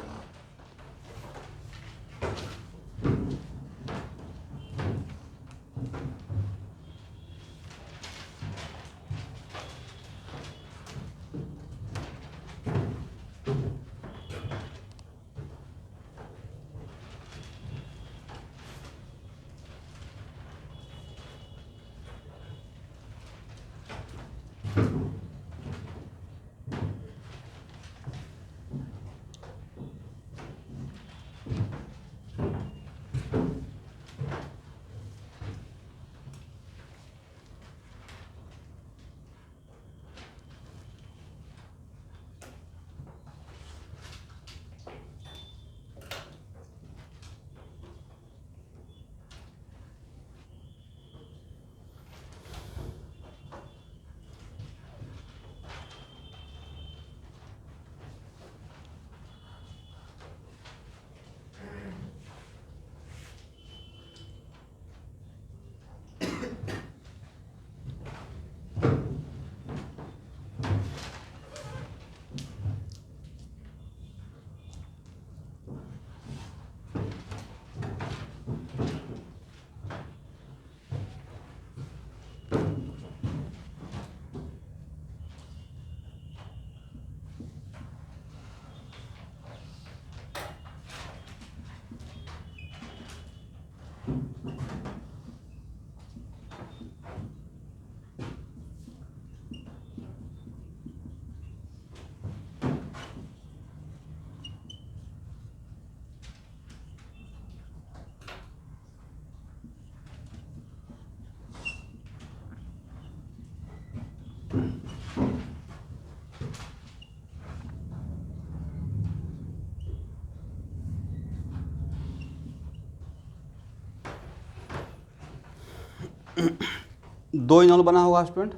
दो इनॉल बना होगा स्टूडेंट,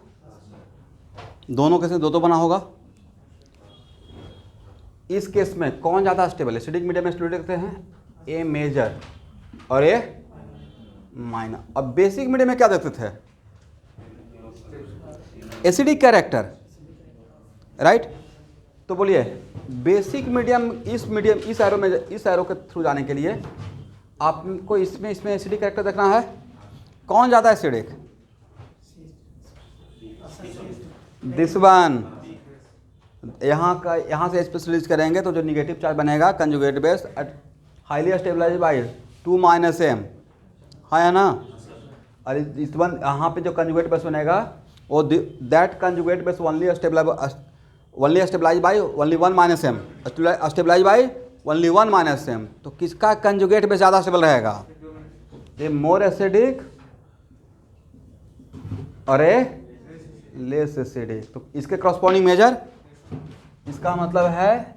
दोनों केस में दो बना होगा। इस केस में कौन ज़्यादा स्टेबल है? एसिडिक मीडियम में स्टूडेंट देखते हैं ए मेजर और ए माइनर। अब बेसिक मीडियम में क्या देखते थे? Acidic character, right. तो बोलिए बेसिक मीडियम इस एरो के थ्रू जाने के लिए आपको इसमें एसिडिक कैरेक्टर देखना है। कौन ज़्यादा एसिडिक? This one. यहाँ से H+ रिलीज करेंगे तो जो निगेटिव चार्ज बनेगा conjugate base highly stabilise by 2 - M, है ना। और इस वन यहाँ पे जो कंजुगेट बेस बनेगा वो that conjugate base only stabilise by only 1 - M, stabilise by only 1 - M। तो किसका कंजुगेट बेस ज़्यादा स्टेबल रहेगा? ये मोर एसिडिक और ए लेस एसिडिक। तो इसके क्रॉसपोंडिंग मेजर, इसका मतलब है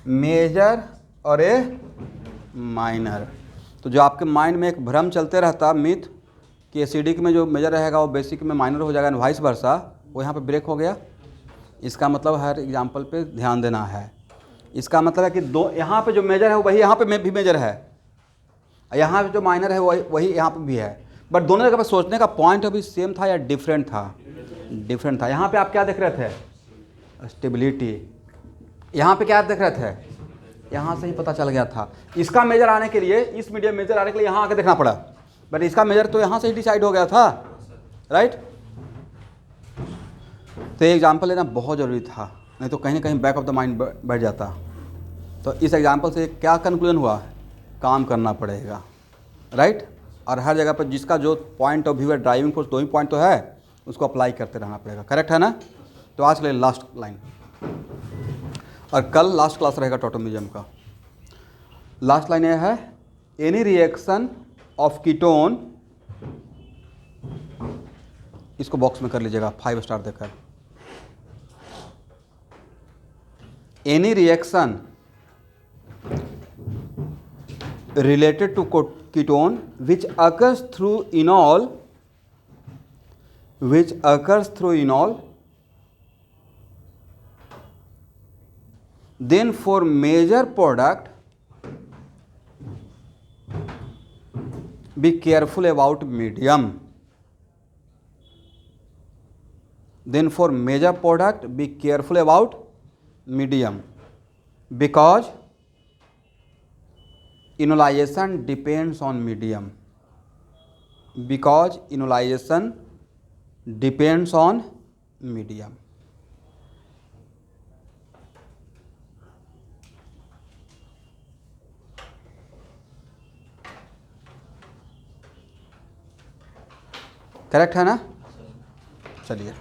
मेजर और ए माइनर। तो जो आपके माइंड में एक भ्रम चलते रहता मिथ कि एसिडिक में जो मेजर रहेगा वो बेसिक में माइनर हो जाएगा, वाइस वर्सा, वो यहाँ पे ब्रेक हो गया। इसका मतलब हर एग्जाम्पल पे ध्यान देना है। इसका मतलब है कि दो यहाँ पे जो मेजर है वही यहाँ पे भी मेजर है, यहाँ पे जो माइनर है वही यहाँ पे भी है। बट दोनों जगह पे सोचने का पॉइंट अभी सेम था या डिफरेंट था? डिफरेंट था। यहाँ पे आप क्या देख रहे थे? स्टेबिलिटी। यहाँ पे क्या देख रहे थे? यहाँ से ही पता चल गया था। इसका मेजर आने के लिए, इस मीडियम मेजर आने के लिए यहाँ आके देखना पड़ा, बट इसका मेजर तो यहाँ से ही डिसाइड हो गया था, राइट। तो ये एग्जाम्पल लेना बहुत ज़रूरी था, नहीं तो कहीं ना कहीं बैक ऑफ द माइंड बैठ जाता। तो इस एग्जाम्पल से क्या कंक्लूजन हुआ? काम करना पड़ेगा, राइट। और हर जगह पर जिसका जो पॉइंट ऑफ व्यू है, ड्राइविंग फोर्स 2 ही पॉइंट तो है, उसको अप्लाई करते रहना पड़ेगा। करेक्ट है ना। तो आज के लिए लास्ट लाइन, और कल लास्ट क्लास रहेगा टोटोमिज्म का। लास्ट लाइन यह है, एनी रिएक्शन ऑफ कीटोन, इसको बॉक्स में कर लीजिएगा 5 स्टार देकर। Any reaction related to ketone which occurs through enol, then for major product be careful about medium. Then for major product be careful about medium, because enolization depends on medium, because enolization depends on medium. Correct है ना। चलिए।